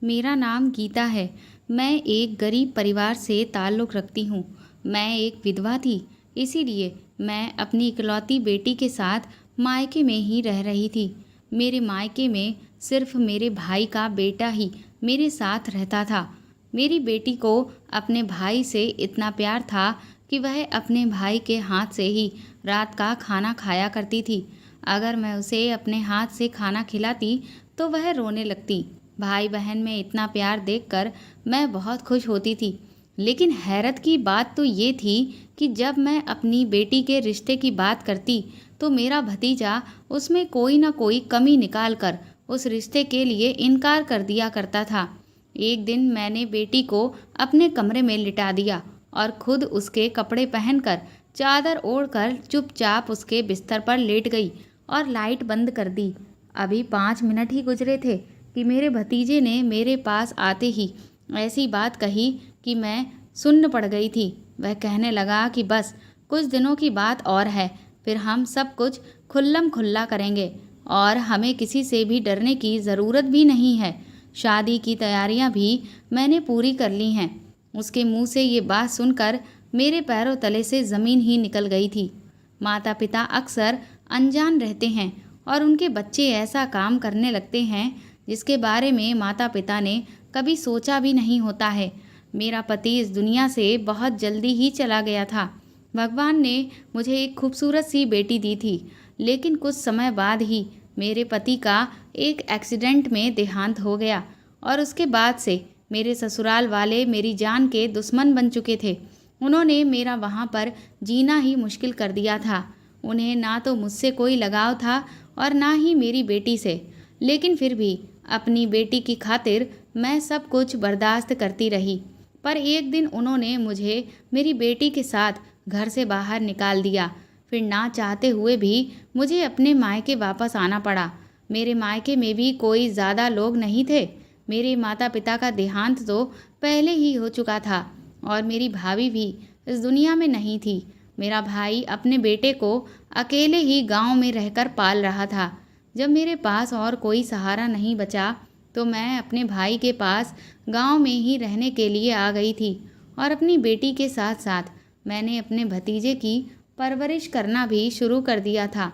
मेरा नाम गीता है। मैं एक गरीब परिवार से ताल्लुक़ रखती हूँ। मैं एक विधवा थी, इसीलिए मैं अपनी इकलौती बेटी के साथ मायके में ही रह रही थी। मेरे मायके में सिर्फ मेरे भाई का बेटा ही मेरे साथ रहता था। मेरी बेटी को अपने भाई से इतना प्यार था कि वह अपने भाई के हाथ से ही रात का खाना खाया करती थी। अगर मैं उसे अपने हाथ से खाना खिलाती तो वह रोने लगती। भाई बहन में इतना प्यार देखकर मैं बहुत खुश होती थी। लेकिन हैरत की बात तो ये थी कि जब मैं अपनी बेटी के रिश्ते की बात करती तो मेरा भतीजा उसमें कोई ना कोई कमी निकाल कर उस रिश्ते के लिए इनकार कर दिया करता था। एक दिन मैंने बेटी को अपने कमरे में लिटा दिया और खुद उसके कपड़े पहनकर चादर ओढ़कर चुपचाप उसके बिस्तर पर लेट गई और लाइट बंद कर दी। अभी 5 मिनट ही गुजरे थे कि मेरे भतीजे ने मेरे पास आते ही ऐसी बात कही कि मैं सुन्न पड़ गई थी। वह कहने लगा कि बस कुछ दिनों की बात और है, फिर हम सब कुछ खुल्लम खुल्ला करेंगे और हमें किसी से भी डरने की ज़रूरत भी नहीं है। शादी की तैयारियां भी मैंने पूरी कर ली हैं। उसके मुंह से ये बात सुनकर मेरे पैरों तले से ज़मीन ही निकल गई थी। माता पिता अक्सर अनजान रहते हैं और उनके बच्चे ऐसा काम करने लगते हैं जिसके बारे में माता पिता ने कभी सोचा भी नहीं होता है। मेरा पति इस दुनिया से बहुत जल्दी ही चला गया था। भगवान ने मुझे एक खूबसूरत सी बेटी दी थी, लेकिन कुछ समय बाद ही मेरे पति का एक एक्सीडेंट में देहांत हो गया और उसके बाद से मेरे ससुराल वाले मेरी जान के दुश्मन बन चुके थे। उन्होंने मेरा वहाँ पर जीना ही मुश्किल कर दिया था। उन्हें ना तो मुझसे कोई लगाव था और ना ही मेरी बेटी से, लेकिन फिर भी अपनी बेटी की खातिर मैं सब कुछ बर्दाश्त करती रही। पर एक दिन उन्होंने मुझे मेरी बेटी के साथ घर से बाहर निकाल दिया। फिर ना चाहते हुए भी मुझे अपने मायके वापस आना पड़ा। मेरे मायके में भी कोई ज़्यादा लोग नहीं थे। मेरे माता पिता का देहांत तो पहले ही हो चुका था और मेरी भाभी भी इस दुनिया में नहीं थी। मेरा भाई अपने बेटे को अकेले ही गांव में रहकर पाल रहा था। जब मेरे पास और कोई सहारा नहीं बचा तो मैं अपने भाई के पास गांव में ही रहने के लिए आ गई थी और अपनी बेटी के साथ साथ मैंने अपने भतीजे की परवरिश करना भी शुरू कर दिया था,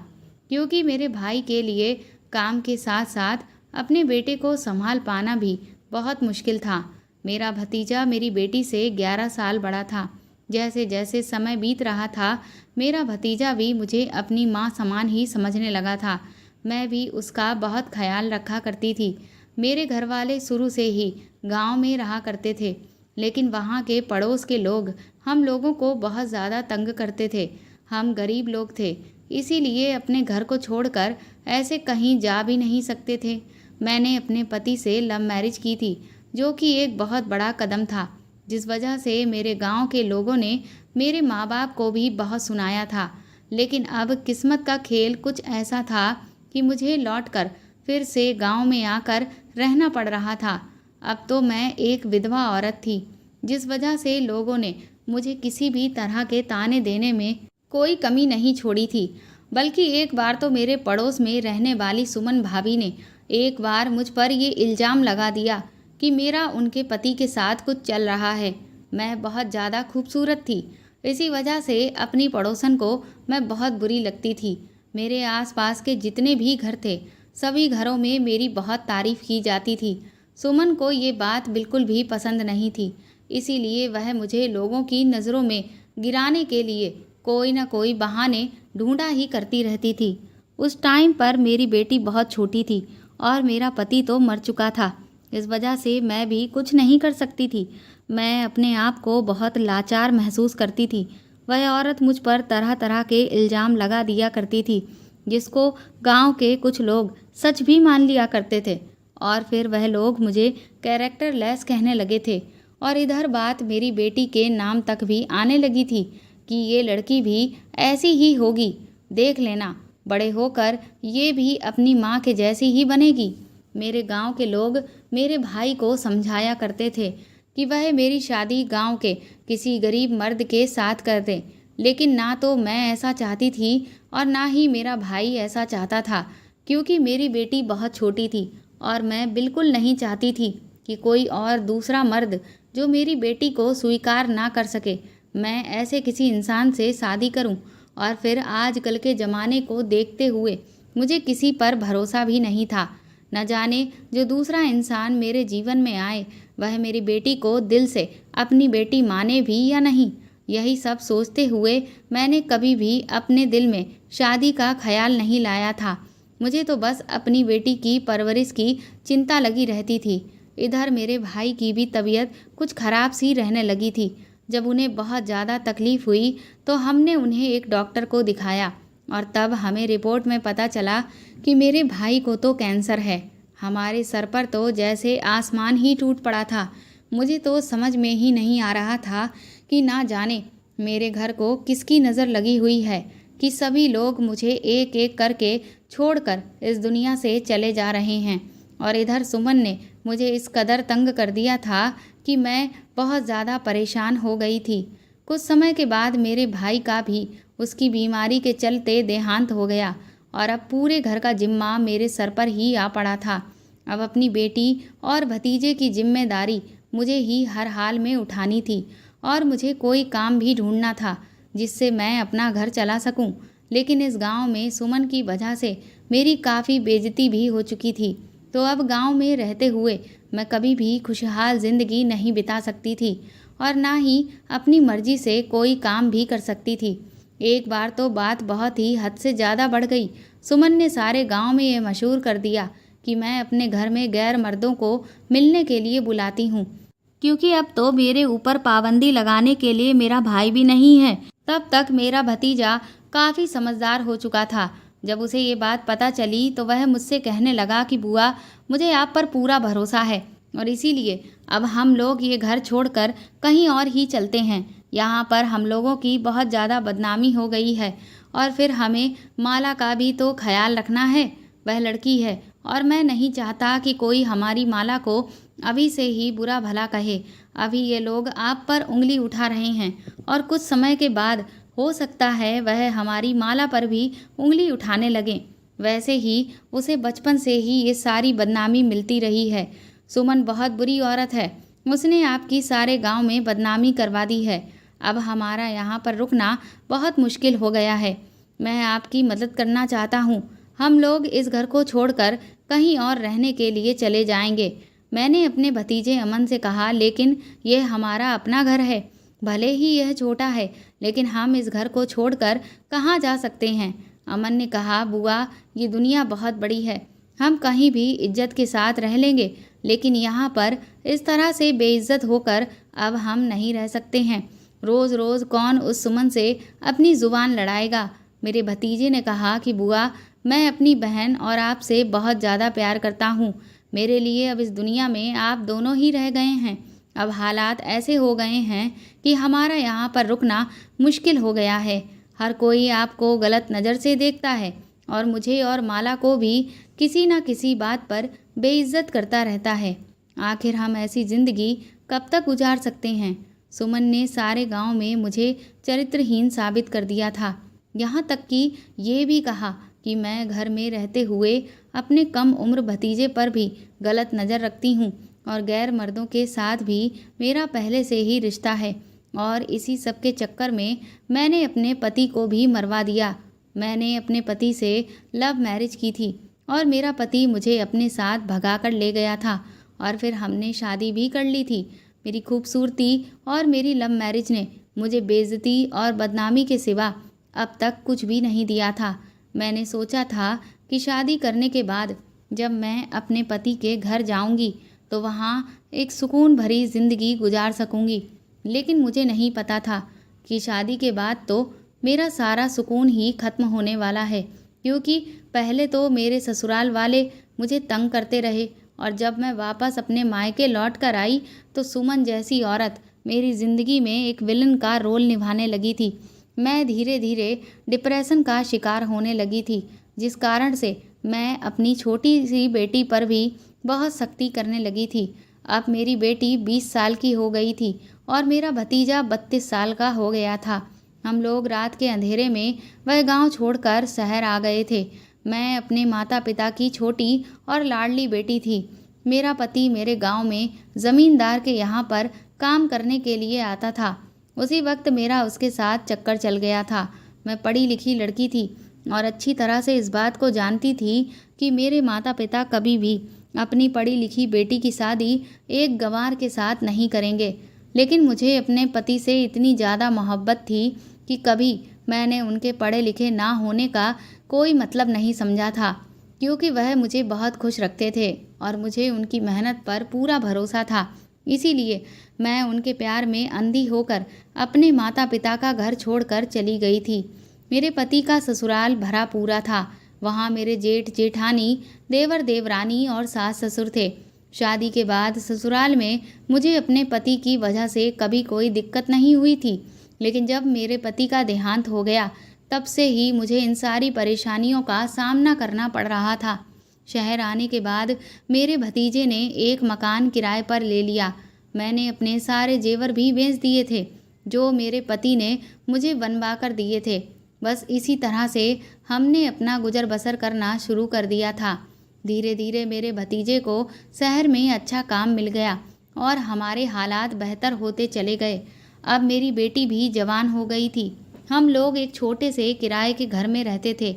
क्योंकि मेरे भाई के लिए काम के साथ साथ अपने बेटे को संभाल पाना भी बहुत मुश्किल था। मेरा भतीजा मेरी बेटी से 11 साल बड़ा था। जैसे जैसे समय बीत रहा था, मेरा भतीजा भी मुझे अपनी माँ समान ही समझने लगा था। मैं भी उसका बहुत ख्याल रखा करती थी। मेरे घर वाले शुरू से ही गांव में रहा करते थे, लेकिन वहाँ के पड़ोस के लोग हम लोगों को बहुत ज़्यादा तंग करते थे। हम गरीब लोग थे, इसीलिए अपने घर को छोड़कर ऐसे कहीं जा भी नहीं सकते थे। मैंने अपने पति से लव मैरिज की थी, जो कि एक बहुत बड़ा कदम था, जिस वजह से मेरे गांव के लोगों ने मेरे माँ बाप को भी बहुत सुनाया था। लेकिन अब किस्मत का खेल कुछ ऐसा था कि मुझे लौटकर फिर से गांव में आकर रहना पड़ रहा था। अब तो मैं एक विधवा औरत थी, जिस वजह से लोगों ने मुझे किसी भी तरह के ताने देने में कोई कमी नहीं छोड़ी थी। बल्कि एक बार तो मेरे पड़ोस में रहने वाली सुमन भाभी ने एक बार मुझ पर ये इल्ज़ाम लगा दिया कि मेरा उनके पति के साथ कुछ चल रहा है। मैं बहुत ज़्यादा खूबसूरत थी, इसी वजह से अपनी पड़ोसन को मैं बहुत बुरी लगती थी। मेरे आसपास के जितने भी घर थे, सभी घरों में मेरी बहुत तारीफ़ की जाती थी। सुमन को ये बात बिल्कुल भी पसंद नहीं थी, इसीलिए वह मुझे लोगों की नज़रों में गिराने के लिए कोई ना कोई बहाने ढूंढा ही करती रहती थी। उस टाइम पर मेरी बेटी बहुत छोटी थी और मेरा पति तो मर चुका था। इस वजह से मैं भी कुछ नहीं कर सकती थी। मैं अपने आप को बहुत लाचार महसूस करती थी। वह औरत मुझ पर तरह तरह के इल्ज़ाम लगा दिया करती थी, जिसको गांव के कुछ लोग सच भी मान लिया करते थे। और फिर वह लोग मुझे कैरेक्टर लेस कहने लगे थे। और इधर बात मेरी बेटी के नाम तक भी आने लगी थी कि ये लड़की भी ऐसी ही होगी, देख लेना, बड़े होकर ये भी अपनी माँ के जैसी ही बनेगी। मेरे गांव के लोग मेरे भाई को समझाया करते थे कि वह मेरी शादी गांव के किसी गरीब मर्द के साथ कर दे, लेकिन ना तो मैं ऐसा चाहती थी और ना ही मेरा भाई ऐसा चाहता था, क्योंकि मेरी बेटी बहुत छोटी थी और मैं बिल्कुल नहीं चाहती थी कि कोई और दूसरा मर्द जो मेरी बेटी को स्वीकार ना कर सके, मैं ऐसे किसी इंसान से शादी करूं। और फिर आजकल के ज़माने को देखते हुए मुझे किसी पर भरोसा भी नहीं था। न जाने जो दूसरा इंसान मेरे जीवन में आए वह मेरी बेटी को दिल से अपनी बेटी माने भी या नहीं। यही सब सोचते हुए मैंने कभी भी अपने दिल में शादी का ख्याल नहीं लाया था। मुझे तो बस अपनी बेटी की परवरिश की चिंता लगी रहती थी। इधर मेरे भाई की भी तबीयत कुछ खराब सी रहने लगी थी। जब उन्हें बहुत ज़्यादा तकलीफ़ हुई तो हमने उन्हें एक डॉक्टर को दिखाया और तब हमें रिपोर्ट में पता चला कि मेरे भाई को तो कैंसर है। हमारे सर पर तो जैसे आसमान ही टूट पड़ा था। मुझे तो समझ में ही नहीं आ रहा था कि ना जाने मेरे घर को किसकी नज़र लगी हुई है कि सभी लोग मुझे एक एक करके छोड़कर इस दुनिया से चले जा रहे हैं। और इधर सुमन ने मुझे इस कदर तंग कर दिया था कि मैं बहुत ज़्यादा परेशान हो गई थी। कुछ समय के बाद मेरे भाई का भी उसकी बीमारी के चलते देहांत हो गया और अब पूरे घर का जिम्मा मेरे सर पर ही आ पड़ा था। अब अपनी बेटी और भतीजे की जिम्मेदारी मुझे ही हर हाल में उठानी थी और मुझे कोई काम भी ढूंढना था जिससे मैं अपना घर चला सकूं। लेकिन इस गांव में सुमन की वजह से मेरी काफ़ी बेइज्जती भी हो चुकी थी, तो अब गांव में रहते हुए मैं कभी भी खुशहाल ज़िंदगी नहीं बिता सकती थी और ना ही अपनी मर्जी से कोई काम भी कर सकती थी। एक बार तो बात बहुत ही हद से ज़्यादा बढ़ गई। सुमन ने सारे गांव में ये मशहूर कर दिया कि मैं अपने घर में गैर मर्दों को मिलने के लिए बुलाती हूँ, क्योंकि अब तो मेरे ऊपर पाबंदी लगाने के लिए मेरा भाई भी नहीं है। तब तक मेरा भतीजा काफ़ी समझदार हो चुका था। जब उसे ये बात पता चली तो वह मुझसे कहने लगा कि बुआ, मुझे आप पर पूरा भरोसा है और इसीलिए अब हम लोग ये घर छोड़कर कहीं और ही चलते हैं। यहाँ पर हम लोगों की बहुत ज़्यादा बदनामी हो गई है और फिर हमें माला का भी तो ख्याल रखना है। वह लड़की है और मैं नहीं चाहता कि कोई हमारी माला को अभी से ही बुरा भला कहे। अभी ये लोग आप पर उंगली उठा रहे हैं और कुछ समय के बाद हो सकता है वह हमारी माला पर भी उंगली उठाने लगें। वैसे ही उसे बचपन से ही ये सारी बदनामी मिलती रही है। सुमन बहुत बुरी औरत है, उसने आपकी सारे गांव में बदनामी करवा दी है। अब हमारा यहाँ पर रुकना बहुत मुश्किल हो गया है। मैं आपकी मदद करना चाहता हूँ। हम लोग इस घर को छोड़कर कहीं और रहने के लिए चले जाएंगे। मैंने अपने भतीजे अमन से कहा, लेकिन यह हमारा अपना घर है। भले ही यह छोटा है, लेकिन हम इस घर को छोड़कर कहाँ जा सकते हैं। अमन ने कहा, बुआ, ये दुनिया बहुत बड़ी है, हम कहीं भी इज्जत के साथ रह लेंगे, लेकिन यहाँ पर इस तरह से बेइज्जत होकर अब हम नहीं रह सकते हैं। रोज़ रोज़ कौन उस सुमन से अपनी ज़ुबान लड़ाएगा। मेरे भतीजे ने कहा कि बुआ, मैं अपनी बहन और आपसे बहुत ज़्यादा प्यार करता हूँ। मेरे लिए अब इस दुनिया में आप दोनों ही रह गए हैं। अब हालात ऐसे हो गए हैं कि हमारा यहाँ पर रुकना मुश्किल हो गया है। हर कोई आपको गलत नज़र से देखता है और मुझे और माला को भी किसी न किसी बात पर बेइज्जत करता रहता है। आखिर हम ऐसी ज़िंदगी कब तक गुजार सकते हैं। सुमन ने सारे गांव में मुझे चरित्रहीन साबित कर दिया था। यहाँ तक कि ये भी कहा कि मैं घर में रहते हुए अपने कम उम्र भतीजे पर भी गलत नज़र रखती हूँ और गैर मर्दों के साथ भी मेरा पहले से ही रिश्ता है। और इसी सब के चक्कर में मैंने अपने पति को भी मरवा दिया। मैंने अपने पति से लव मैरिज की थी और मेरा पति मुझे अपने साथ भगा कर ले गया था और फिर हमने शादी भी कर ली थी। मेरी खूबसूरती और मेरी लव मैरिज ने मुझे बेइज्जती और बदनामी के सिवा अब तक कुछ भी नहीं दिया था। मैंने सोचा था कि शादी करने के बाद जब मैं अपने पति के घर जाऊंगी तो वहाँ एक सुकून भरी ज़िंदगी गुजार सकूंगी, लेकिन मुझे नहीं पता था कि शादी के बाद तो मेरा सारा सुकून ही ख़त्म होने वाला है। क्योंकि पहले तो मेरे ससुराल वाले मुझे तंग करते रहे और जब मैं वापस अपने मायके लौट कर आई तो सुमन जैसी औरत मेरी ज़िंदगी में एक विलन का रोल निभाने लगी थी। मैं धीरे धीरे डिप्रेशन का शिकार होने लगी थी, जिस कारण से मैं अपनी छोटी सी बेटी पर भी बहुत सख्ती करने लगी थी। अब मेरी बेटी 20 साल की हो गई थी और मेरा भतीजा 32 साल का हो गया था। हम लोग रात के अंधेरे में वह गांव छोड़कर शहर आ गए थे। मैं अपने माता पिता की छोटी और लाडली बेटी थी। मेरा पति मेरे गांव में ज़मींदार के यहाँ पर काम करने के लिए आता था। उसी वक्त मेरा उसके साथ चक्कर चल गया था। मैं पढ़ी लिखी लड़की थी और अच्छी तरह से इस बात को जानती थी कि मेरे माता पिता कभी भी अपनी पढ़ी लिखी बेटी की शादी एक गंवार के साथ नहीं करेंगे। लेकिन मुझे अपने पति से इतनी ज़्यादा मोहब्बत थी कि कभी मैंने उनके पढ़े लिखे ना होने का कोई मतलब नहीं समझा था, क्योंकि वह मुझे बहुत खुश रखते थे और मुझे उनकी मेहनत पर पूरा भरोसा था। इसीलिए मैं उनके प्यार में अंधी होकर अपने माता पिता का घर छोड़कर चली गई थी। मेरे पति का ससुराल भरा पूरा था। वहाँ मेरे जेठ जेठानी, देवर देवरानी और सास ससुर थे। शादी के बाद ससुराल में मुझे अपने पति की वजह से कभी कोई दिक्कत नहीं हुई थी, लेकिन जब मेरे पति का देहांत हो गया तब से ही मुझे इन सारी परेशानियों का सामना करना पड़ रहा था। शहर आने के बाद मेरे भतीजे ने एक मकान किराए पर ले लिया। मैंने अपने सारे जेवर भी बेच दिए थे जो मेरे पति ने मुझे बनवा कर दिए थे। बस इसी तरह से हमने अपना गुजर बसर करना शुरू कर दिया था। धीरे धीरे मेरे भतीजे को शहर में अच्छा काम मिल गया और हमारे हालात बेहतर होते चले गए। अब मेरी बेटी भी जवान हो गई थी। हम लोग एक छोटे से किराए के घर में रहते थे।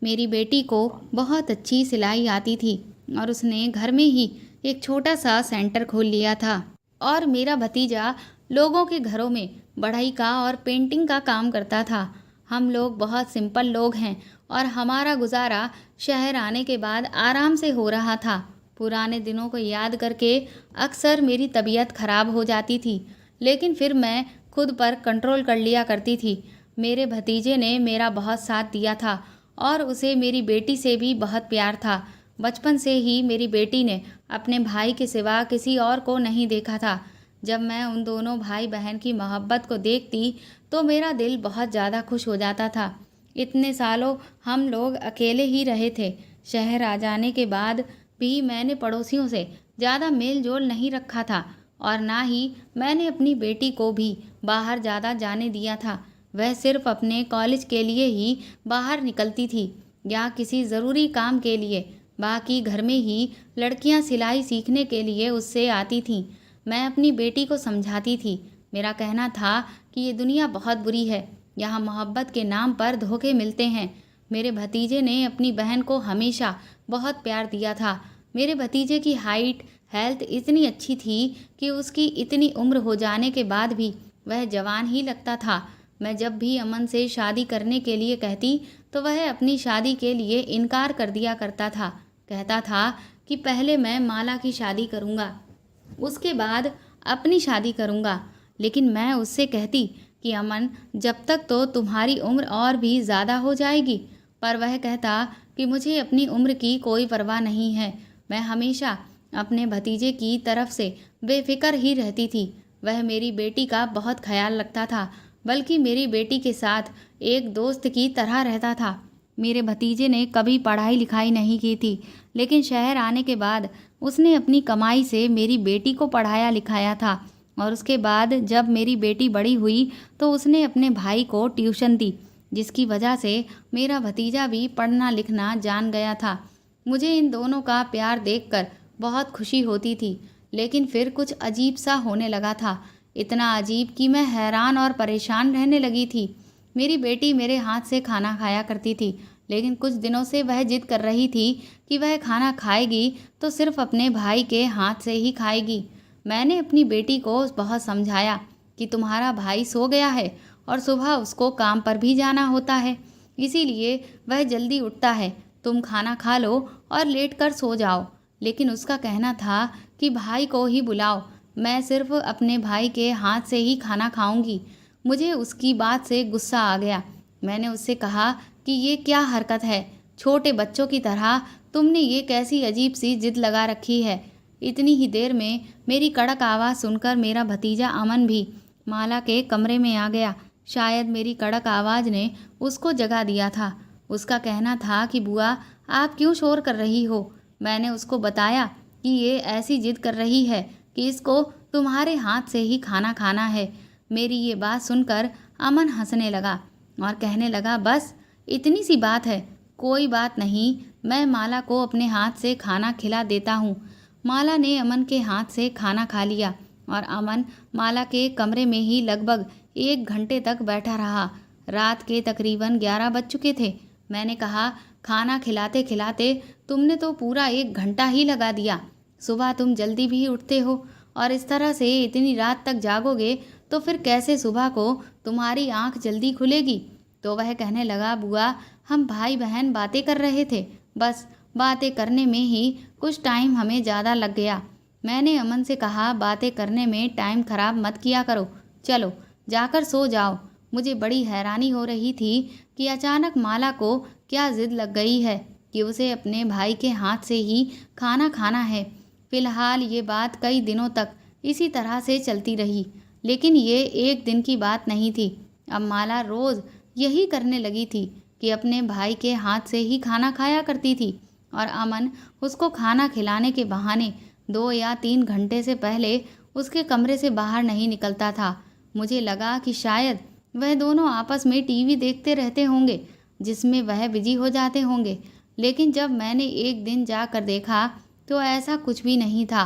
मेरी बेटी को बहुत अच्छी सिलाई आती थी और उसने घर में ही एक छोटा सा सेंटर खोल लिया था। और मेरा भतीजा लोगों के घरों में बढ़ई का और पेंटिंग का काम करता था। हम लोग बहुत सिंपल लोग हैं और हमारा गुजारा शहर आने के बाद आराम से हो रहा था। पुराने दिनों को याद करके अक्सर मेरी तबीयत खराब हो जाती थी, लेकिन फिर मैं खुद पर कंट्रोल कर लिया करती थी। मेरे भतीजे ने मेरा बहुत साथ दिया था और उसे मेरी बेटी से भी बहुत प्यार था। बचपन से ही मेरी बेटी ने अपने भाई के सिवा किसी और को नहीं देखा था। जब मैं उन दोनों भाई बहन की मोहब्बत को देखती तो मेरा दिल बहुत ज़्यादा खुश हो जाता था। इतने सालों हम लोग अकेले ही रहे थे। शहर आ जाने के बाद भी मैंने पड़ोसियों से ज़्यादा मेल जोल नहीं रखा था और ना ही मैंने अपनी बेटी को भी बाहर ज़्यादा जाने दिया था। वह सिर्फ अपने कॉलेज के लिए ही बाहर निकलती थी या किसी ज़रूरी काम के लिए। बाकी घर में ही लड़कियां सिलाई सीखने के लिए उससे आती थीं। मैं अपनी बेटी को समझाती थी। मेरा कहना था कि ये दुनिया बहुत बुरी है, यहाँ मोहब्बत के नाम पर धोखे मिलते हैं। मेरे भतीजे ने अपनी बहन को हमेशा बहुत प्यार दिया था। मेरे भतीजे की हाइट हेल्थ इतनी अच्छी थी कि उसकी इतनी उम्र हो जाने के बाद भी वह जवान ही लगता था। मैं जब भी अमन से शादी करने के लिए कहती तो वह अपनी शादी के लिए इनकार कर दिया करता था। कहता था कि पहले मैं माला की शादी करूँगा, उसके बाद अपनी शादी करूँगा। लेकिन मैं उससे कहती कि अमन, जब तक तो तुम्हारी उम्र और भी ज़्यादा हो जाएगी। पर वह कहता कि मुझे अपनी उम्र की कोई परवाह नहीं है। मैं हमेशा अपने भतीजे की तरफ से बेफिक्र ही रहती थी। वह मेरी बेटी का बहुत ख्याल रखता था, बल्कि मेरी बेटी के साथ एक दोस्त की तरह रहता था। मेरे भतीजे ने कभी पढ़ाई लिखाई नहीं की थी, लेकिन शहर आने के बाद उसने अपनी कमाई से मेरी बेटी को पढ़ाया लिखाया था। और उसके बाद जब मेरी बेटी बड़ी हुई तो उसने अपने भाई को ट्यूशन दी, जिसकी वजह से मेरा भतीजा भी पढ़ना लिखना जान गया था। मुझे इन दोनों का प्यार देखकर बहुत खुशी होती थी, लेकिन फिर कुछ अजीब सा होने लगा था। इतना अजीब कि मैं हैरान और परेशान रहने लगी थी। मेरी बेटी मेरे हाथ से खाना खाया करती थी, लेकिन कुछ दिनों से वह जिद कर रही थी कि वह खाना खाएगी तो सिर्फ अपने भाई के हाथ से ही खाएगी। मैंने अपनी बेटी को बहुत समझाया कि तुम्हारा भाई सो गया है और सुबह उसको काम पर भी जाना होता है, इसीलिए वह जल्दी उठता है। तुम खाना खा लो और लेट कर सो जाओ। लेकिन उसका कहना था कि भाई को ही बुलाओ, मैं सिर्फ अपने भाई के हाथ से ही खाना खाऊंगी। मुझे उसकी बात से गुस्सा आ गया। मैंने उससे कहा कि ये क्या हरकत है, छोटे बच्चों की तरह तुमने ये कैसी अजीब सी जिद लगा रखी है। इतनी ही देर में मेरी कड़क आवाज़ सुनकर मेरा भतीजा अमन भी माला के कमरे में आ गया। शायद मेरी कड़क आवाज़ ने उसको जगा दिया था। उसका कहना था कि बुआ, आप क्यों शोर कर रही हो। मैंने उसको बताया कि ये ऐसी जिद कर रही है कि इसको तुम्हारे हाथ से ही खाना खाना है। मेरी ये बात सुनकर अमन हंसने लगा और कहने लगा, बस इतनी सी बात है, कोई बात नहीं, मैं माला को अपने हाथ से खाना खिला देता हूँ। माला ने अमन के हाथ से खाना खा लिया और अमन माला के कमरे में ही लगभग 1 घंटे तक बैठा रहा। रात के तकरीबन 11 बज चुके थे। मैंने कहा, खाना खिलाते खिलाते तुमने तो पूरा 1 घंटा ही लगा दिया। सुबह तुम जल्दी भी उठते हो और इस तरह से इतनी रात तक जागोगे तो फिर कैसे सुबह को तुम्हारी आंख जल्दी खुलेगी। तो वह कहने लगा, बुआ हम भाई बहन बातें कर रहे थे, बस बातें करने में ही कुछ टाइम हमें ज़्यादा लग गया। मैंने अमन से कहा, बातें करने में टाइम खराब मत किया करो, चलो जाकर सो जाओ। मुझे बड़ी हैरानी हो रही थी कि अचानक माला को क्या जिद लग गई है कि उसे अपने भाई के हाथ से ही खाना खाना है। फिलहाल ये बात कई दिनों तक इसी तरह से चलती रही, लेकिन ये एक दिन की बात नहीं थी। अब माला रोज़ यही करने लगी थी कि अपने भाई के हाथ से ही खाना खाया करती थी और अमन उसको खाना खिलाने के बहाने 2 या 3 घंटे से पहले उसके कमरे से बाहर नहीं निकलता था। मुझे लगा कि शायद वह दोनों आपस में टीवी देखते रहते होंगे, जिसमें वह बिजी हो जाते होंगे। लेकिन जब मैंने एक दिन जाकर देखा तो ऐसा कुछ भी नहीं था।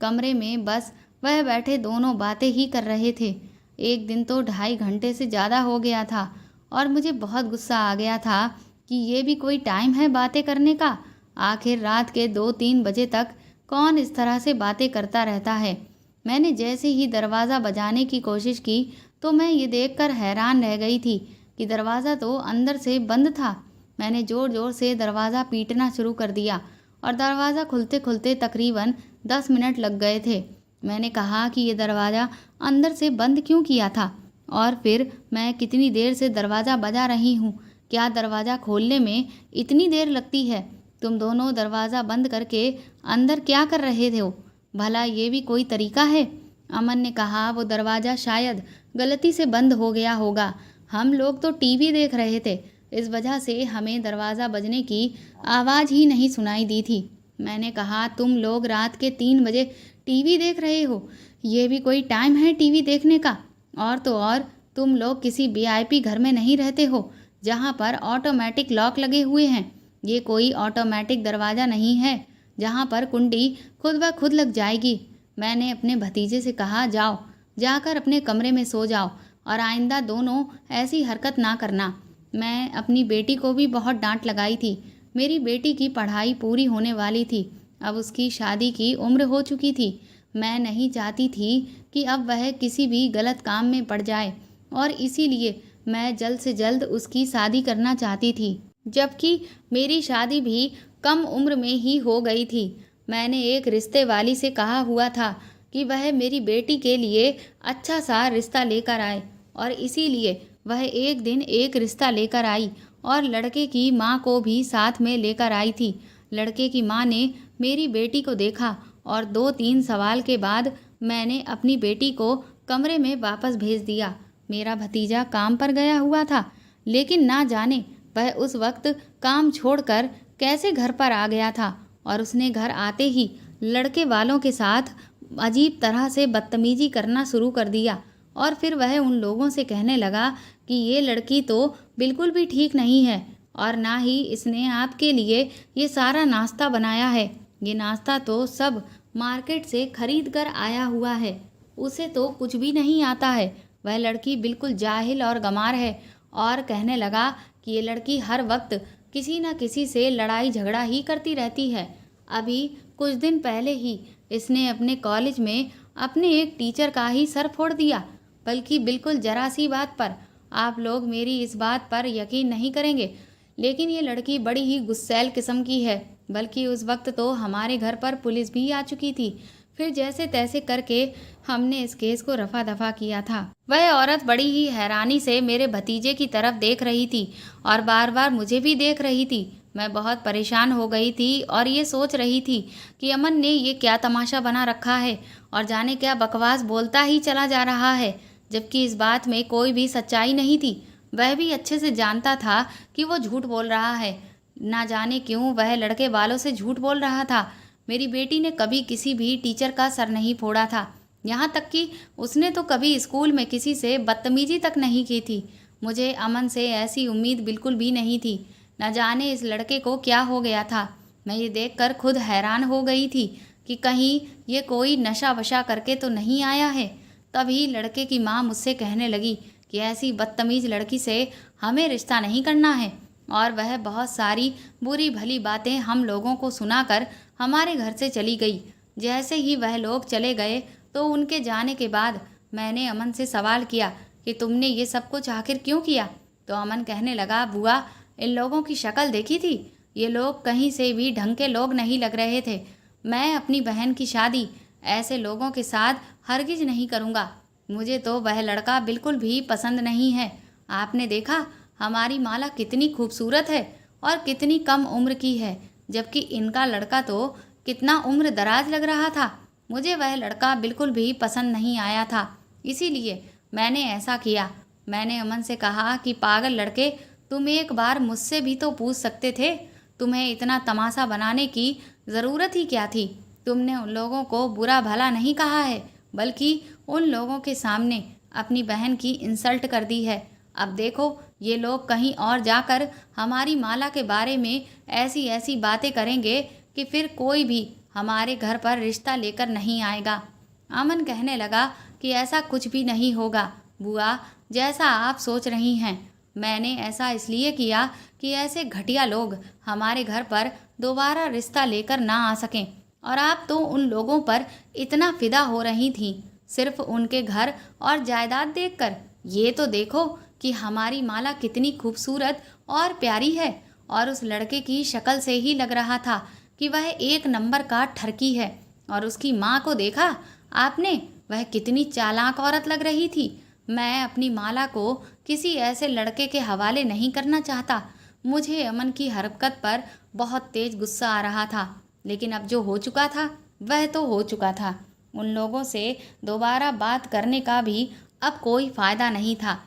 कमरे में बस वह बैठे दोनों बातें ही कर रहे थे। एक दिन तो 2.5 घंटे से ज़्यादा हो गया था और मुझे बहुत गुस्सा आ गया था कि ये भी कोई टाइम है बातें करने का। आखिर रात के 2-3 बजे तक कौन इस तरह से बातें करता रहता है। मैंने जैसे ही दरवाज़ा बजाने की कोशिश की तो मैं ये देखकर हैरान रह गई थी कि दरवाज़ा तो अंदर से बंद था। मैंने ज़ोर ज़ोर से दरवाज़ा पीटना शुरू कर दिया और दरवाज़ा खुलते खुलते तकरीबन 10 मिनट लग गए थे। मैंने कहा कि ये दरवाज़ा अंदर से बंद क्यों किया था और फिर मैं कितनी देर से दरवाज़ा बजा रही हूँ, क्या दरवाज़ा खोलने में इतनी देर लगती है? तुम दोनों दरवाज़ा बंद करके अंदर क्या कर रहे थे हो? भला ये भी कोई तरीका है? अमन ने कहा, वो दरवाज़ा शायद गलती से बंद हो गया होगा। हम लोग तो टीवी देख रहे थे, इस वजह से हमें दरवाज़ा बजने की आवाज़ ही नहीं सुनाई दी थी। मैंने कहा, तुम लोग रात के 3 बजे टीवी देख रहे हो, ये भी कोई टाइम है टीवी देखने का? और तो और तुम लोग किसी वीआईपी घर में नहीं रहते हो जहाँ पर ऑटोमेटिक लॉक लगे हुए हैं। ये कोई ऑटोमेटिक दरवाज़ा नहीं है जहाँ पर कुंडी खुद ब खुद लग जाएगी। मैंने अपने भतीजे से कहा, जाओ जाकर अपने कमरे में सो जाओ और आइंदा दोनों ऐसी हरकत ना करना। मैं अपनी बेटी को भी बहुत डांट लगाई थी। मेरी बेटी की पढ़ाई पूरी होने वाली थी, अब उसकी शादी की उम्र हो चुकी थी। मैं नहीं चाहती थी कि अब वह किसी भी गलत काम में पड़ जाए और इसीलिए मैं जल्द से जल्द उसकी शादी करना चाहती थी, जबकि मेरी शादी भी कम उम्र में ही हो गई थी। मैंने एक रिश्ते वाली से कहा हुआ था कि वह मेरी बेटी के लिए अच्छा सा रिश्ता लेकर आए और इसीलिए वह एक दिन एक रिश्ता लेकर आई और लड़के की माँ को भी साथ में लेकर आई थी। लड़के की माँ ने मेरी बेटी को देखा और 2-3 सवाल के बाद मैंने अपनी बेटी को कमरे में वापस भेज दिया। मेरा भतीजा काम पर गया हुआ था, लेकिन ना जाने वह उस वक्त काम छोड़कर कैसे घर पर आ गया था और उसने घर आते ही लड़के वालों के साथ अजीब तरह से बदतमीजी करना शुरू कर दिया और फिर वह उन लोगों से कहने लगा कि ये लड़की तो बिल्कुल भी ठीक नहीं है और ना ही इसने आपके लिए ये सारा नाश्ता बनाया है। ये नाश्ता तो सब मार्केट से खरीद कर आया हुआ है, उसे तो कुछ भी नहीं आता है। वह लड़की बिल्कुल जाहिल और गंवार है और कहने लगा कि ये लड़की हर वक्त किसी न किसी से लड़ाई झगड़ा ही करती रहती है। अभी कुछ दिन पहले ही इसने अपने कॉलेज में अपने एक टीचर का ही सर फोड़ दिया, बल्कि बिल्कुल जरा सी बात पर। आप लोग मेरी इस बात पर यकीन नहीं करेंगे, लेकिन ये लड़की बड़ी ही गुस्सैल किस्म की है। बल्कि उस वक्त तो हमारे घर पर पुलिस भी आ चुकी थी। फिर जैसे तैसे करके हमने इस केस को रफा दफा किया था। वह औरत बड़ी ही हैरानी से मेरे भतीजे की तरफ देख रही थी और बार बार मुझे भी देख रही थी। मैं बहुत परेशान हो गई थी और ये सोच रही थी कि अमन ने ये क्या तमाशा बना रखा है और जाने क्या बकवास बोलता ही चला जा रहा है, जबकि इस बात में कोई भी सच्चाई नहीं थी। वह भी अच्छे से जानता था कि वो झूठ बोल रहा है। ना जाने क्यों वह लड़के वालों से झूठ बोल रहा था। मेरी बेटी ने कभी किसी भी टीचर का सर नहीं फोड़ा था, यहाँ तक कि उसने तो कभी स्कूल में किसी से बदतमीजी तक नहीं की थी। मुझे अमन से ऐसी उम्मीद बिल्कुल भी नहीं थी। न जाने इस लड़के को क्या हो गया था। मैं ये देखकर खुद हैरान हो गई थी कि कहीं ये कोई नशा वशा करके तो नहीं आया है। तभी लड़के की माँ मुझसे कहने लगी कि ऐसी बदतमीज़ लड़की से हमें रिश्ता नहीं करना है, और वह बहुत सारी बुरी भली बातें हम लोगों को सुनाकर हमारे घर से चली गई। जैसे ही वह लोग चले गए तो उनके जाने के बाद मैंने अमन से सवाल किया कि तुमने ये सब कुछ आखिर क्यों किया? तो अमन कहने लगा, बुआ, इन लोगों की शक्ल देखी थी? ये लोग कहीं से भी ढंग के लोग नहीं लग रहे थे। मैं अपनी बहन की शादी ऐसे लोगों के साथ हरगिज नहीं करूँगा। मुझे तो वह लड़का बिल्कुल भी पसंद नहीं है। आपने देखा हमारी माला कितनी खूबसूरत है और कितनी कम उम्र की है, जबकि इनका लड़का तो कितना उम्र दराज लग रहा था। मुझे वह लड़का बिल्कुल भी पसंद नहीं आया था, इसीलिए मैंने ऐसा किया। मैंने अमन से कहा कि पागल लड़के, तुम एक बार मुझसे भी तो पूछ सकते थे। तुम्हें इतना तमाशा बनाने की ज़रूरत ही क्या थी? तुमने उन लोगों को बुरा भला नहीं कहा है, बल्कि उन लोगों के सामने अपनी बहन की इंसल्ट कर दी है। अब देखो ये लोग कहीं और जाकर हमारी माला के बारे में ऐसी ऐसी बातें करेंगे कि फिर कोई भी हमारे घर पर रिश्ता लेकर नहीं आएगा। अमन कहने लगा कि ऐसा कुछ भी नहीं होगा बुआ, जैसा आप सोच रही हैं। मैंने ऐसा इसलिए किया कि ऐसे घटिया लोग हमारे घर पर दोबारा रिश्ता लेकर ना आ सकें। और आप तो उन लोगों पर इतना फिदा हो रही थीं सिर्फ उनके घर और जायदाद देखकर। ये तो देखो कि हमारी माला कितनी खूबसूरत और प्यारी है, और उस लड़के की शक्ल से ही लग रहा था कि वह एक नंबर का ठरकी है। और उसकी माँ को देखा आपने, वह कितनी चालाक औरत लग रही थी। मैं अपनी माला को किसी ऐसे लड़के के हवाले नहीं करना चाहता। मुझे अमन की हरकत पर बहुत तेज गुस्सा आ रहा था, लेकिन अब जो हो चुका था वह तो हो चुका था। उन लोगों से दोबारा बात करने का भी अब कोई फ़ायदा नहीं था।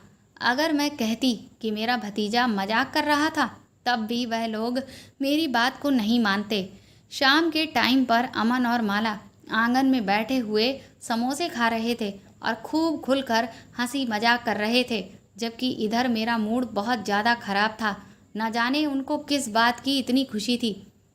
अगर मैं कहती कि मेरा भतीजा मजाक कर रहा था, तब भी वह लोग मेरी बात को नहीं मानते। शाम के टाइम पर अमन और माला आंगन में बैठे हुए समोसे खा रहे थे और खूब खुलकर हंसी मजाक कर रहे थे, जबकि इधर मेरा मूड बहुत ज़्यादा ख़राब था। न जाने उनको किस बात की इतनी खुशी थी।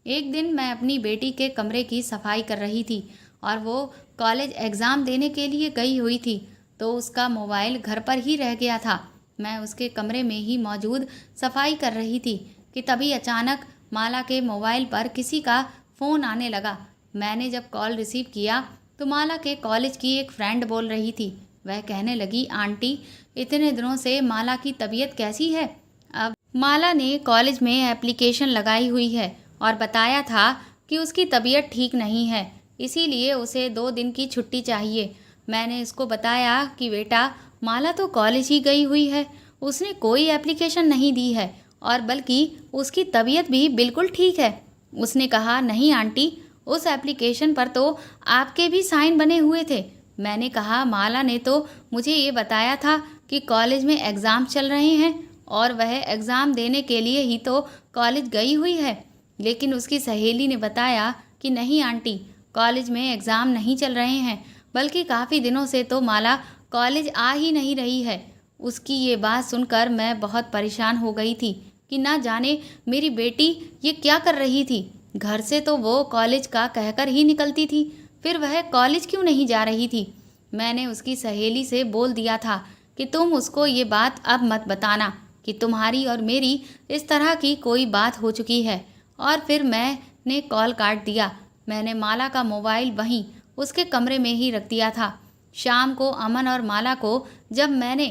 एक दिन मैं अपनी बेटी के कमरे की सफाई कर रही थी और वो कॉलेज एग्ज़ाम देने के लिए गई हुई थी, तो उसका मोबाइल घर पर ही रह गया था। मैं उसके कमरे में ही मौजूद सफाई कर रही थी कि तभी अचानक माला के मोबाइल पर किसी का फ़ोन आने लगा। मैंने जब कॉल रिसीव किया तो माला के कॉलेज की एक फ्रेंड बोल रही थी। वह कहने लगी, आंटी, इतने दिनों से माला की तबीयत कैसी है? अब माला ने कॉलेज में एप्लीकेशन लगाई हुई है और बताया था कि उसकी तबीयत ठीक नहीं है, इसीलिए उसे 2 दिन की छुट्टी चाहिए। मैंने इसको बताया कि बेटा, माला तो कॉलेज ही गई हुई है, उसने कोई एप्लीकेशन नहीं दी है, और बल्कि उसकी तबीयत भी बिल्कुल ठीक है। उसने कहा, नहीं आंटी, उस एप्लीकेशन पर तो आपके भी साइन बने हुए थे। मैंने कहा, माला ने तो मुझे ये बताया था कि कॉलेज में एग्ज़ाम चल रहे हैं और वह एग्ज़ाम देने के लिए ही तो कॉलेज गई हुई है। लेकिन उसकी सहेली ने बताया कि नहीं आंटी, कॉलेज में एग्ज़ाम नहीं चल रहे हैं, बल्कि काफ़ी दिनों से तो माला कॉलेज आ ही नहीं रही है। उसकी ये बात सुनकर मैं बहुत परेशान हो गई थी कि ना जाने मेरी बेटी ये क्या कर रही थी। घर से तो वो कॉलेज का कहकर ही निकलती थी, फिर वह कॉलेज क्यों नहीं जा रही थी? मैंने उसकी सहेली से बोल दिया था कि तुम उसको ये बात अब मत बताना कि तुम्हारी और मेरी इस तरह की कोई बात हो चुकी है। और फिर मैंने कॉल काट दिया। मैंने माला का मोबाइल वहीं उसके कमरे में ही रख दिया था। शाम को अमन और माला को जब मैंने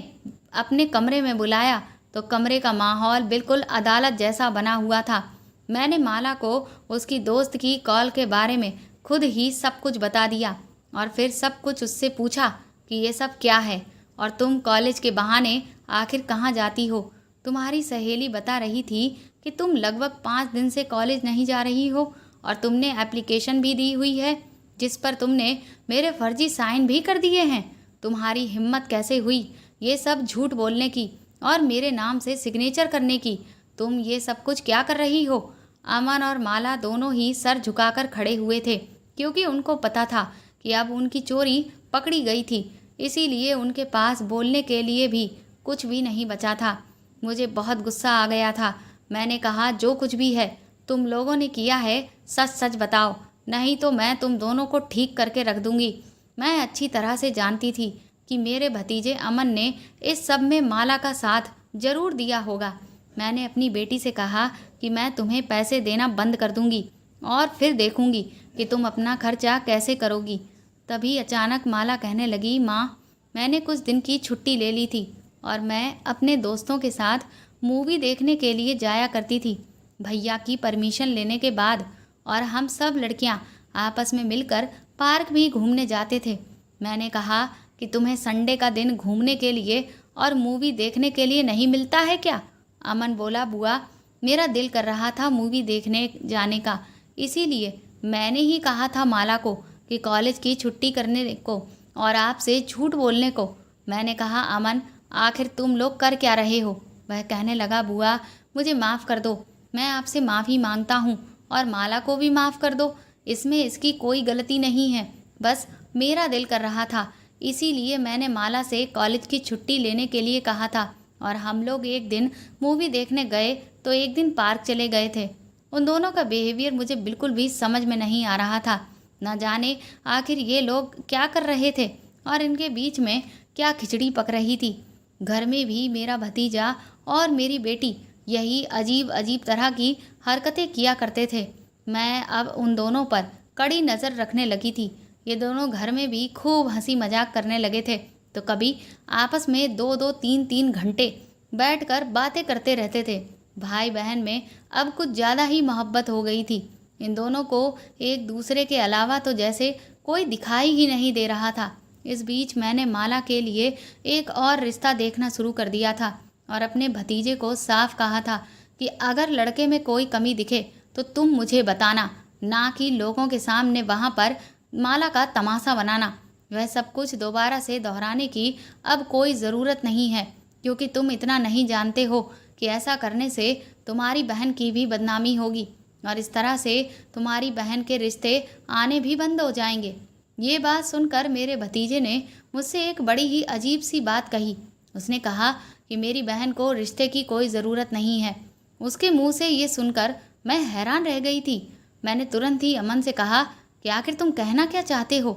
अपने कमरे में बुलाया तो कमरे का माहौल बिल्कुल अदालत जैसा बना हुआ था। मैंने माला को उसकी दोस्त की कॉल के बारे में खुद ही सब कुछ बता दिया और फिर सब कुछ उससे पूछा कि ये सब क्या है और तुम कॉलेज के बहाने आखिर कहाँ जाती हो। तुम्हारी सहेली बता रही थी कि तुम लगभग 5 दिन से कॉलेज नहीं जा रही हो और तुमने एप्लीकेशन भी दी हुई है जिस पर तुमने मेरे फर्जी साइन भी कर दिए हैं। तुम्हारी हिम्मत कैसे हुई ये सब झूठ बोलने की और मेरे नाम से सिग्नेचर करने की? तुम ये सब कुछ क्या कर रही हो? अमन और माला दोनों ही सर झुकाकर खड़े हुए थे क्योंकि उनको पता था कि अब उनकी चोरी पकड़ी गई थी, इसीलिए उनके पास बोलने के लिए भी कुछ भी नहीं बचा था। मुझे बहुत गुस्सा आ गया था। मैंने कहा, जो कुछ भी है तुम लोगों ने किया है सच सच बताओ। नहीं तो मैं तुम दोनों को ठीक करके रख दूंगी। मैं अच्छी तरह से जानती थी कि मेरे भतीजे अमन ने इस सब में माला का साथ जरूर दिया होगा। मैंने अपनी बेटी से कहा कि मैं तुम्हें पैसे देना बंद कर दूंगी और फिर देखूंगी कि तुम अपना खर्चा कैसे करोगी। तभी अचानक माला कहने लगी, माँ, मैंने कुछ दिन की छुट्टी ले ली थी और मैं अपने दोस्तों के साथ मूवी देखने के लिए जाया करती थी भैया की परमिशन लेने के बाद। और हम सब लड़कियां आपस में मिलकर पार्क भी घूमने जाते थे। मैंने कहा कि तुम्हें संडे का दिन घूमने के लिए और मूवी देखने के लिए नहीं मिलता है क्या? अमन बोला, बुआ, मेरा दिल कर रहा था मूवी देखने जाने का, इसीलिए मैंने ही कहा था माला को कि कॉलेज की छुट्टी करने को और आपसे झूठ बोलने को। मैंने कहा, अमन, आखिर तुम लोग कर क्या रहे हो? वह कहने लगा, बुआ, मुझे माफ़ कर दो, मैं आपसे माफ़ी मांगता हूँ और माला को भी माफ़ कर दो। इसमें इसकी कोई गलती नहीं है, बस मेरा दिल कर रहा था, इसीलिए मैंने माला से कॉलेज की छुट्टी लेने के लिए कहा था और हम लोग एक दिन मूवी देखने गए तो एक दिन पार्क चले गए थे। उन दोनों का बिहेवियर मुझे बिल्कुल भी समझ में नहीं आ रहा था। न जाने आखिर ये लोग क्या कर रहे थे और इनके बीच में क्या खिचड़ी पक रही थी। घर में भी मेरा भतीजा और मेरी बेटी यही अजीब अजीब तरह की हरकतें किया करते थे। मैं अब उन दोनों पर कड़ी नज़र रखने लगी थी। ये दोनों घर में भी खूब हंसी मजाक करने लगे थे, तो कभी आपस में 2-2, 3-3 घंटे बैठकर बातें करते रहते थे। भाई बहन में अब कुछ ज़्यादा ही मोहब्बत हो गई थी। इन दोनों को एक दूसरे के अलावा तो जैसे कोई दिखाई ही नहीं दे रहा था। इस बीच मैंने माला के लिए एक और रिश्ता देखना शुरू कर दिया था और अपने भतीजे को साफ कहा था कि अगर लड़के में कोई कमी दिखे तो तुम मुझे बताना, ना कि लोगों के सामने वहाँ पर माला का तमाशा बनाना। वह सब कुछ दोबारा से दोहराने की अब कोई ज़रूरत नहीं है, क्योंकि तुम इतना नहीं जानते हो कि ऐसा करने से तुम्हारी बहन की भी बदनामी होगी और इस तरह से तुम्हारी बहन के रिश्ते आने भी बंद हो जाएंगे। ये बात सुनकर मेरे भतीजे ने मुझसे एक बड़ी ही अजीब सी बात कही। उसने कहा कि मेरी बहन को रिश्ते की कोई ज़रूरत नहीं है। उसके मुंह से ये सुनकर मैं हैरान रह गई थी। मैंने तुरंत ही अमन से कहा कि आखिर तुम कहना क्या चाहते हो?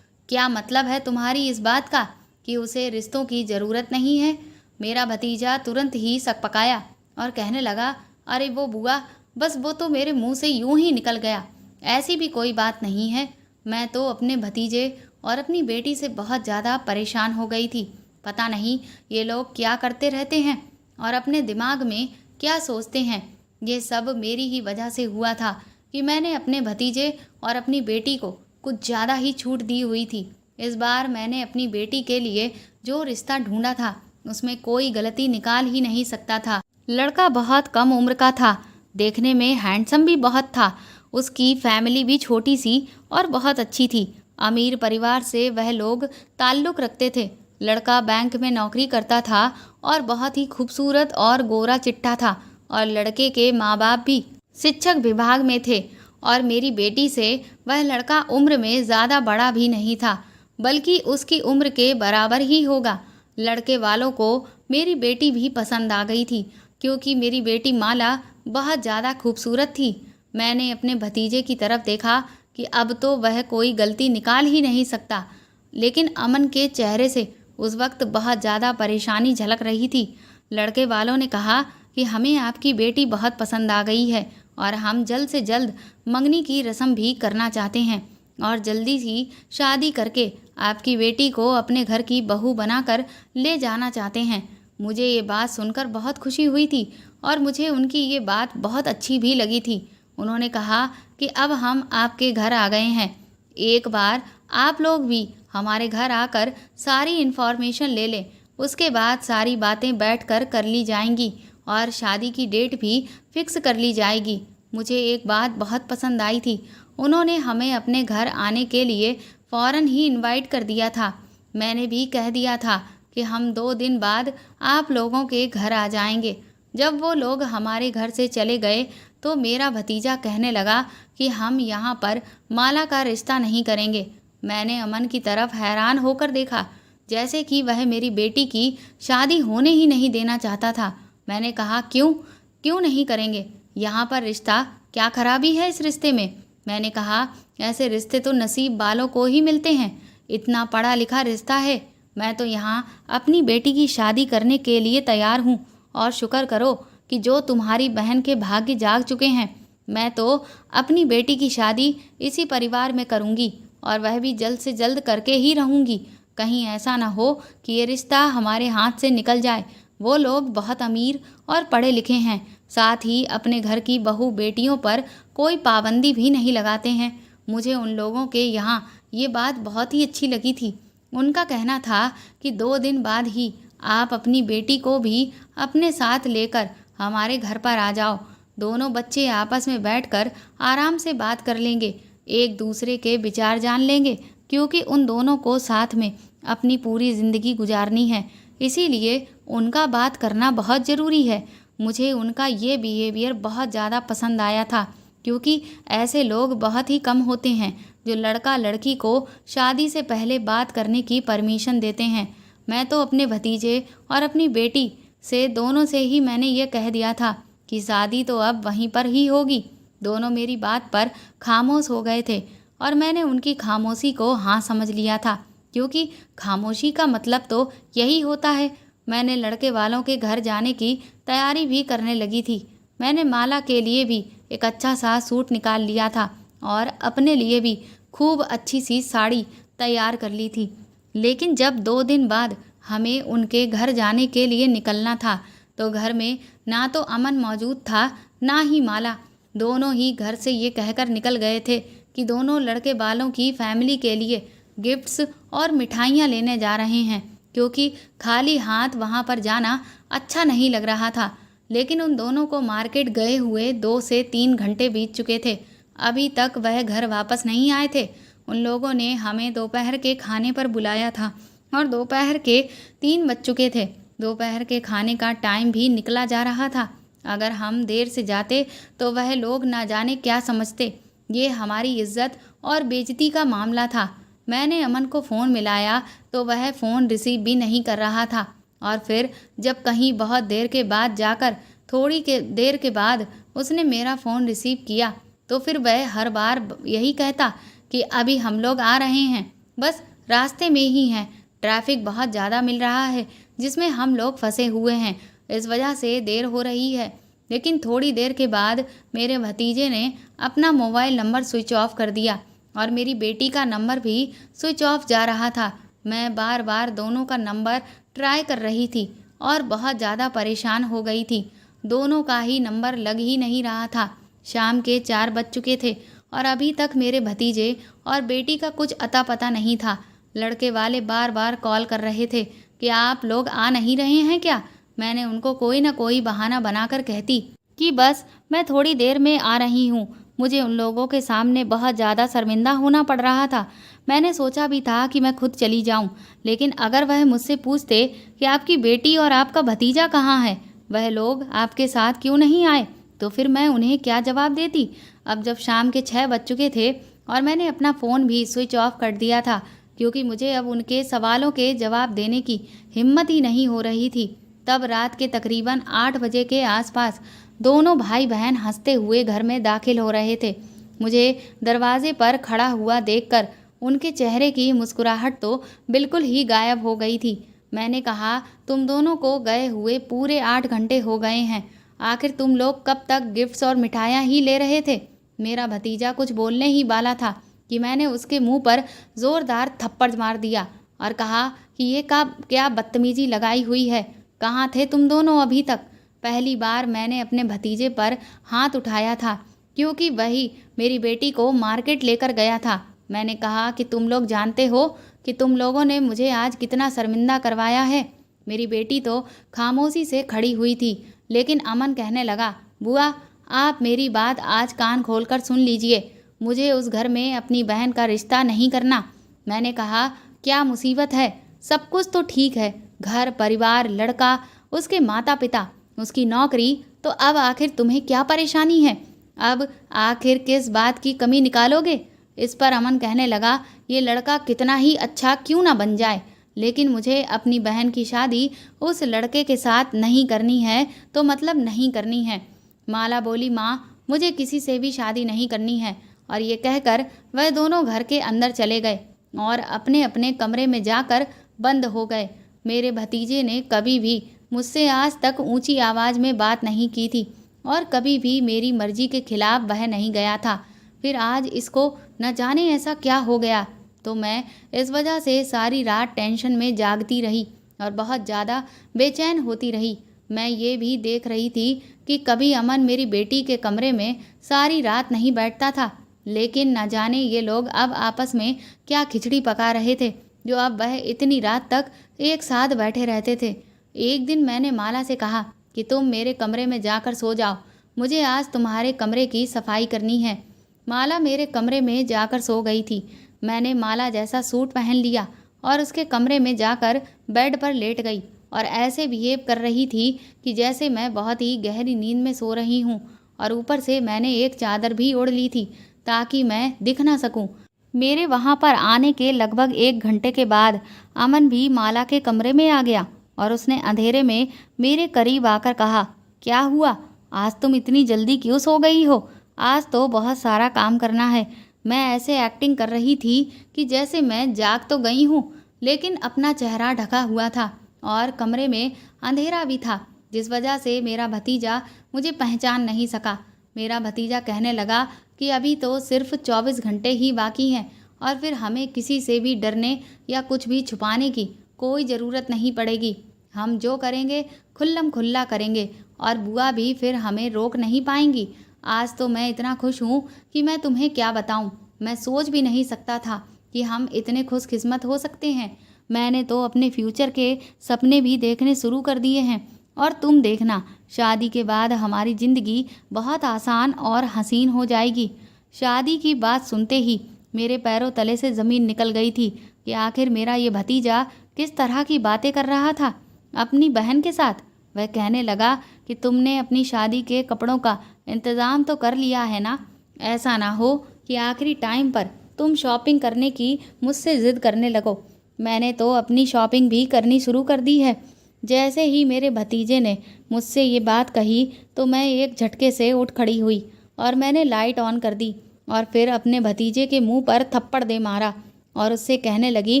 क्या मतलब है तुम्हारी इस बात का कि उसे रिश्तों की ज़रूरत नहीं है? मेरा भतीजा तुरंत ही सकपकाया और कहने लगा, अरे वो बुआ, बस वो तो मेरे मुंह से यूं ही निकल गया, ऐसी भी कोई बात नहीं है। मैं तो अपने भतीजे और अपनी बेटी से बहुत ज़्यादा परेशान हो गई थी। पता नहीं ये लोग क्या करते रहते हैं और अपने दिमाग में क्या सोचते हैं। ये सब मेरी ही वजह से हुआ था कि मैंने अपने भतीजे और अपनी बेटी को कुछ ज़्यादा ही छूट दी हुई थी। इस बार मैंने अपनी बेटी के लिए जो रिश्ता ढूंढा था उसमें कोई गलती निकाल ही नहीं सकता था। लड़का बहुत कम उम्र का था, देखने में हैंडसम भी बहुत था। उसकी फैमिली भी छोटी सी और बहुत अच्छी थी। अमीर परिवार से वह लोग ताल्लुक़ रखते थे। लड़का बैंक में नौकरी करता था और बहुत ही खूबसूरत और गोरा चिट्टा था और लड़के के माँ बाप भी शिक्षक विभाग में थे। और मेरी बेटी से वह लड़का उम्र में ज़्यादा बड़ा भी नहीं था, बल्कि उसकी उम्र के बराबर ही होगा। लड़के वालों को मेरी बेटी भी पसंद आ गई थी, क्योंकि मेरी बेटी माला बहुत ज़्यादा खूबसूरत थी। मैंने अपने भतीजे की तरफ देखा कि अब तो वह कोई गलती निकाल ही नहीं सकता, लेकिन अमन के चेहरे से उस वक्त बहुत ज़्यादा परेशानी झलक रही थी। लड़के वालों ने कहा कि हमें आपकी बेटी बहुत पसंद आ गई है और हम जल्द से जल्द मंगनी की रस्म भी करना चाहते हैं और जल्दी ही शादी करके आपकी बेटी को अपने घर की बहू बनाकर ले जाना चाहते हैं। मुझे ये बात सुनकर बहुत खुशी हुई थी और मुझे उनकी ये बात बहुत अच्छी भी लगी थी। उन्होंने कहा कि अब हम आपके घर आ गए हैं, एक बार आप लोग भी हमारे घर आकर सारी इन्फॉर्मेशन ले लें, उसके बाद सारी बातें बैठकर कर ली जाएंगी और शादी की डेट भी फिक्स कर ली जाएगी। मुझे एक बात बहुत पसंद आई थी, उन्होंने हमें अपने घर आने के लिए फ़ौरन ही इनवाइट कर दिया था। मैंने भी कह दिया था कि हम 2 दिन बाद आप लोगों के घर आ जाएंगे। जब वो लोग हमारे घर से चले गए तो मेरा भतीजा कहने लगा कि हम यहाँ पर माला का रिश्ता नहीं करेंगे। मैंने अमन की तरफ हैरान होकर देखा, जैसे कि वह मेरी बेटी की शादी होने ही नहीं देना चाहता था। मैंने कहा, क्यों नहीं करेंगे? यहाँ पर रिश्ता क्या खराबी है इस रिश्ते में? मैंने कहा ऐसे रिश्ते तो नसीब वालों को ही मिलते हैं। इतना पढ़ा लिखा रिश्ता है। मैं तो यहाँ अपनी बेटी की शादी करने के लिए तैयार हूँ। और शुक्र करो कि जो तुम्हारी बहन के भाग्य जाग चुके हैं। मैं तो अपनी बेटी की शादी इसी परिवार में करूँगी, और वह भी जल्द से जल्द करके ही रहूँगी। कहीं ऐसा ना हो कि ये रिश्ता हमारे हाथ से निकल जाए। वो लोग बहुत अमीर और पढ़े लिखे हैं, साथ ही अपने घर की बहू बेटियों पर कोई पाबंदी भी नहीं लगाते हैं। मुझे उन लोगों के यहाँ ये बात बहुत ही अच्छी लगी थी। उनका कहना था कि 2 दिन बाद ही आप अपनी बेटी को भी अपने साथ लेकर हमारे घर पर आ जाओ। दोनों बच्चे आपस में बैठकर आराम से बात कर लेंगे, एक दूसरे के विचार जान लेंगे, क्योंकि उन दोनों को साथ में अपनी पूरी ज़िंदगी गुजारनी है। इसीलिए उनका बात करना बहुत ज़रूरी है। मुझे उनका ये बिहेवियर बहुत ज़्यादा पसंद आया था, क्योंकि ऐसे लोग बहुत ही कम होते हैं जो लड़का लड़की को शादी से पहले बात करने की परमिशन देते हैं। मैं तो अपने भतीजे और अपनी बेटी से दोनों से ही मैंने ये कह दिया था कि शादी तो अब वहीं पर ही होगी। दोनों मेरी बात पर खामोश हो गए थे, और मैंने उनकी खामोशी को हाँ समझ लिया था, क्योंकि खामोशी का मतलब तो यही होता है। मैंने लड़के वालों के घर जाने की तैयारी भी करने लगी थी। मैंने माला के लिए भी एक अच्छा सा सूट निकाल लिया था, और अपने लिए भी खूब अच्छी सी साड़ी तैयार कर ली थी। लेकिन जब 2 दिन बाद हमें उनके घर जाने के लिए निकलना था, तो घर में ना तो अमन मौजूद था, ना ही माला। दोनों ही घर से ये कहकर निकल गए थे कि दोनों लड़के वालों की फैमिली के लिए गिफ्ट्स और मिठाइयाँ लेने जा रहे हैं, क्योंकि खाली हाथ वहाँ पर जाना अच्छा नहीं लग रहा था। लेकिन उन दोनों को मार्केट गए हुए 2 से 3 घंटे बीत चुके थे। अभी तक वह घर वापस नहीं आए थे। उन लोगों ने हमें दोपहर के खाने पर बुलाया था, और दोपहर के 3 बज चुके थे। दोपहर के खाने का टाइम भी निकला जा रहा था। अगर हम देर से जाते तो वह लोग ना जाने क्या समझते। ये हमारी इज्जत और बेइज्जती का मामला था। मैंने अमन को फ़ोन मिलाया तो वह फ़ोन रिसीव भी नहीं कर रहा था, और फिर जब कहीं बहुत देर के बाद जाकर थोड़ी के देर के बाद उसने मेरा फ़ोन रिसीव किया, तो फिर वह हर बार यही कहता कि अभी हम लोग आ रहे हैं, बस रास्ते में ही हैं। ट्रैफिक बहुत ज़्यादा मिल रहा है जिसमें हम लोग फंसे हुए हैं, इस वजह से देर हो रही है। लेकिन थोड़ी देर के बाद मेरे भतीजे ने अपना मोबाइल नंबर स्विच ऑफ कर दिया, और मेरी बेटी का नंबर भी स्विच ऑफ जा रहा था। मैं बार बार दोनों का नंबर ट्राई कर रही थी और बहुत ज़्यादा परेशान हो गई थी। दोनों का ही नंबर लग ही नहीं रहा था। शाम के 4 बज चुके थे, और अभी तक मेरे भतीजे और बेटी का कुछ अता पता नहीं था। लड़के वाले बार बार कॉल कर रहे थे कि आप लोग आ नहीं रहे हैं क्या। मैंने उनको कोई ना कोई बहाना बनाकर कहती कि बस मैं थोड़ी देर में आ रही हूँ। मुझे उन लोगों के सामने बहुत ज़्यादा शर्मिंदा होना पड़ रहा था। मैंने सोचा भी था कि मैं खुद चली जाऊँ, लेकिन अगर वह मुझसे पूछते कि आपकी बेटी और आपका भतीजा कहाँ है, वह लोग आपके साथ क्यों नहीं आए, तो फिर मैं उन्हें क्या जवाब देती। अब जब शाम के 6 बज चुके थे और मैंने अपना फ़ोन भी स्विच ऑफ कर दिया था, क्योंकि मुझे अब उनके सवालों के जवाब देने की हिम्मत ही नहीं हो रही थी, तब रात के तकरीबन 8 बजे के आसपास दोनों भाई बहन हंसते हुए घर में दाखिल हो रहे थे। मुझे दरवाजे पर खड़ा हुआ देखकर उनके चेहरे की मुस्कुराहट तो बिल्कुल ही गायब हो गई थी। मैंने कहा, तुम दोनों को गए हुए पूरे 8 घंटे हो गए हैं। आखिर तुम लोग कब तक गिफ्ट्स और मिठाइयाँ ही ले रहे थे। मेरा भतीजा कुछ बोलने ही वाला था कि मैंने उसके मुंह पर ज़ोरदार थप्पड़ मार दिया और कहा कि ये क्या बदतमीजी लगाई हुई है। कहाँ थे तुम दोनों अभी तक। पहली बार मैंने अपने भतीजे पर हाथ उठाया था, क्योंकि वही मेरी बेटी को मार्केट लेकर गया था। मैंने कहा कि तुम लोग जानते हो कि तुम लोगों ने मुझे आज कितना शर्मिंदा करवाया है। मेरी बेटी तो खामोशी से खड़ी हुई थी, लेकिन अमन कहने लगा, बुआ आप मेरी बात आज कान खोलकर सुन लीजिए। मुझे उस घर में अपनी बहन का रिश्ता नहीं करना। मैंने कहा, क्या मुसीबत है, सब कुछ तो ठीक है, घर परिवार, लड़का, उसके माता पिता, उसकी नौकरी, तो अब आखिर तुम्हें क्या परेशानी है। अब आखिर किस बात की कमी निकालोगे। इस पर अमन कहने लगा, ये लड़का कितना ही अच्छा क्यों ना बन जाए, लेकिन मुझे अपनी बहन की शादी उस लड़के के साथ नहीं करनी है तो मतलब नहीं करनी है। माला बोली, माँ मुझे किसी से भी शादी नहीं करनी है, और ये कहकर वह दोनों घर के अंदर चले गए और अपने अपने कमरे में जाकर बंद हो गए। मेरे भतीजे ने कभी भी मुझसे आज तक ऊंची आवाज़ में बात नहीं की थी और कभी भी मेरी मर्जी के खिलाफ वह नहीं गया था। फिर आज इसको न जाने ऐसा क्या हो गया, तो मैं इस वजह से सारी रात टेंशन में जागती रही और बहुत ज़्यादा बेचैन होती रही। मैं ये भी देख रही थी कि कभी अमन मेरी बेटी के कमरे में सारी रात नहीं बैठता था, लेकिन न जाने ये लोग अब आपस में क्या खिचड़ी पका रहे थे जो अब वह इतनी रात तक एक साथ बैठे रहते थे। एक दिन मैंने माला से कहा कि तुम मेरे कमरे में जाकर सो जाओ, मुझे आज तुम्हारे कमरे की सफाई करनी है। माला मेरे कमरे में जाकर सो गई थी। मैंने माला जैसा सूट पहन लिया और उसके कमरे में जाकर बेड पर लेट गई और ऐसे बिहेव कर रही थी कि जैसे मैं बहुत ही गहरी नींद में सो रही हूँ, और ऊपर से मैंने एक चादर भी ओढ़ ली थी ताकि मैं दिख ना सकूं। मेरे वहाँ पर आने के लगभग 1 घंटे के बाद अमन भी माला के कमरे में आ गया और उसने अंधेरे में मेरे करीब आकर कहा, क्या हुआ, आज तुम इतनी जल्दी क्यों सो गई हो? आज तो बहुत सारा काम करना है। मैं ऐसे एक्टिंग कर रही थी कि जैसे मैं जाग तो गई हूँ, लेकिन अपना चेहरा ढका हुआ था और कमरे में अंधेरा भी था, जिस वजह से मेरा भतीजा मुझे पहचान नहीं सका। मेरा भतीजा कहने लगा कि अभी तो सिर्फ 24 घंटे ही बाकी हैं और फिर हमें किसी से भी डरने या कुछ भी छुपाने की कोई ज़रूरत नहीं पड़ेगी। हम जो करेंगे खुल्लम खुल्ला करेंगे और बुआ भी फिर हमें रोक नहीं पाएंगी। आज तो मैं इतना खुश हूँ कि मैं तुम्हें क्या बताऊँ। मैं सोच भी नहीं सकता था कि हम इतने खुशकिस्मत हो सकते हैं। मैंने तो अपने फ्यूचर के सपने भी देखने शुरू कर दिए हैं और तुम देखना, शादी के बाद हमारी ज़िंदगी बहुत आसान और हसीन हो जाएगी। शादी की बात सुनते ही मेरे पैरों तले से ज़मीन निकल गई थी कि आखिर मेरा ये भतीजा किस तरह की बातें कर रहा था अपनी बहन के साथ। वह कहने लगा कि तुमने अपनी शादी के कपड़ों का इंतज़ाम तो कर लिया है ना? ऐसा ना हो कि आखिरी टाइम पर तुम शॉपिंग करने की मुझसे ज़िद करने लगो। मैंने तो अपनी शॉपिंग भी करनी शुरू कर दी है। जैसे ही मेरे भतीजे ने मुझसे ये बात कही तो मैं एक झटके से उठ खड़ी हुई और मैंने लाइट ऑन कर दी और फिर अपने भतीजे के मुंह पर थप्पड़ दे मारा और उससे कहने लगी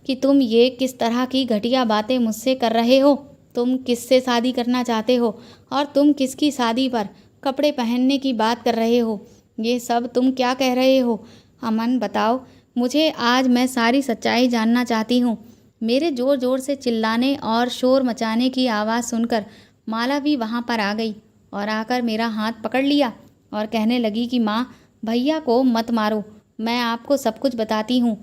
कि तुम ये किस तरह की घटिया बातें मुझसे कर रहे हो? तुम किससे शादी करना चाहते हो और तुम किसकी शादी पर कपड़े पहनने की बात कर रहे हो? ये सब तुम क्या कह रहे हो? अमन बताओ मुझे, आज मैं सारी सच्चाई जानना चाहती हूँ। मेरे ज़ोर ज़ोर से चिल्लाने और शोर मचाने की आवाज़ सुनकर माला भी वहाँ पर आ गई और आकर मेरा हाथ पकड़ लिया और कहने लगी कि माँ, भैया को मत मारो, मैं आपको सब कुछ बताती हूँ।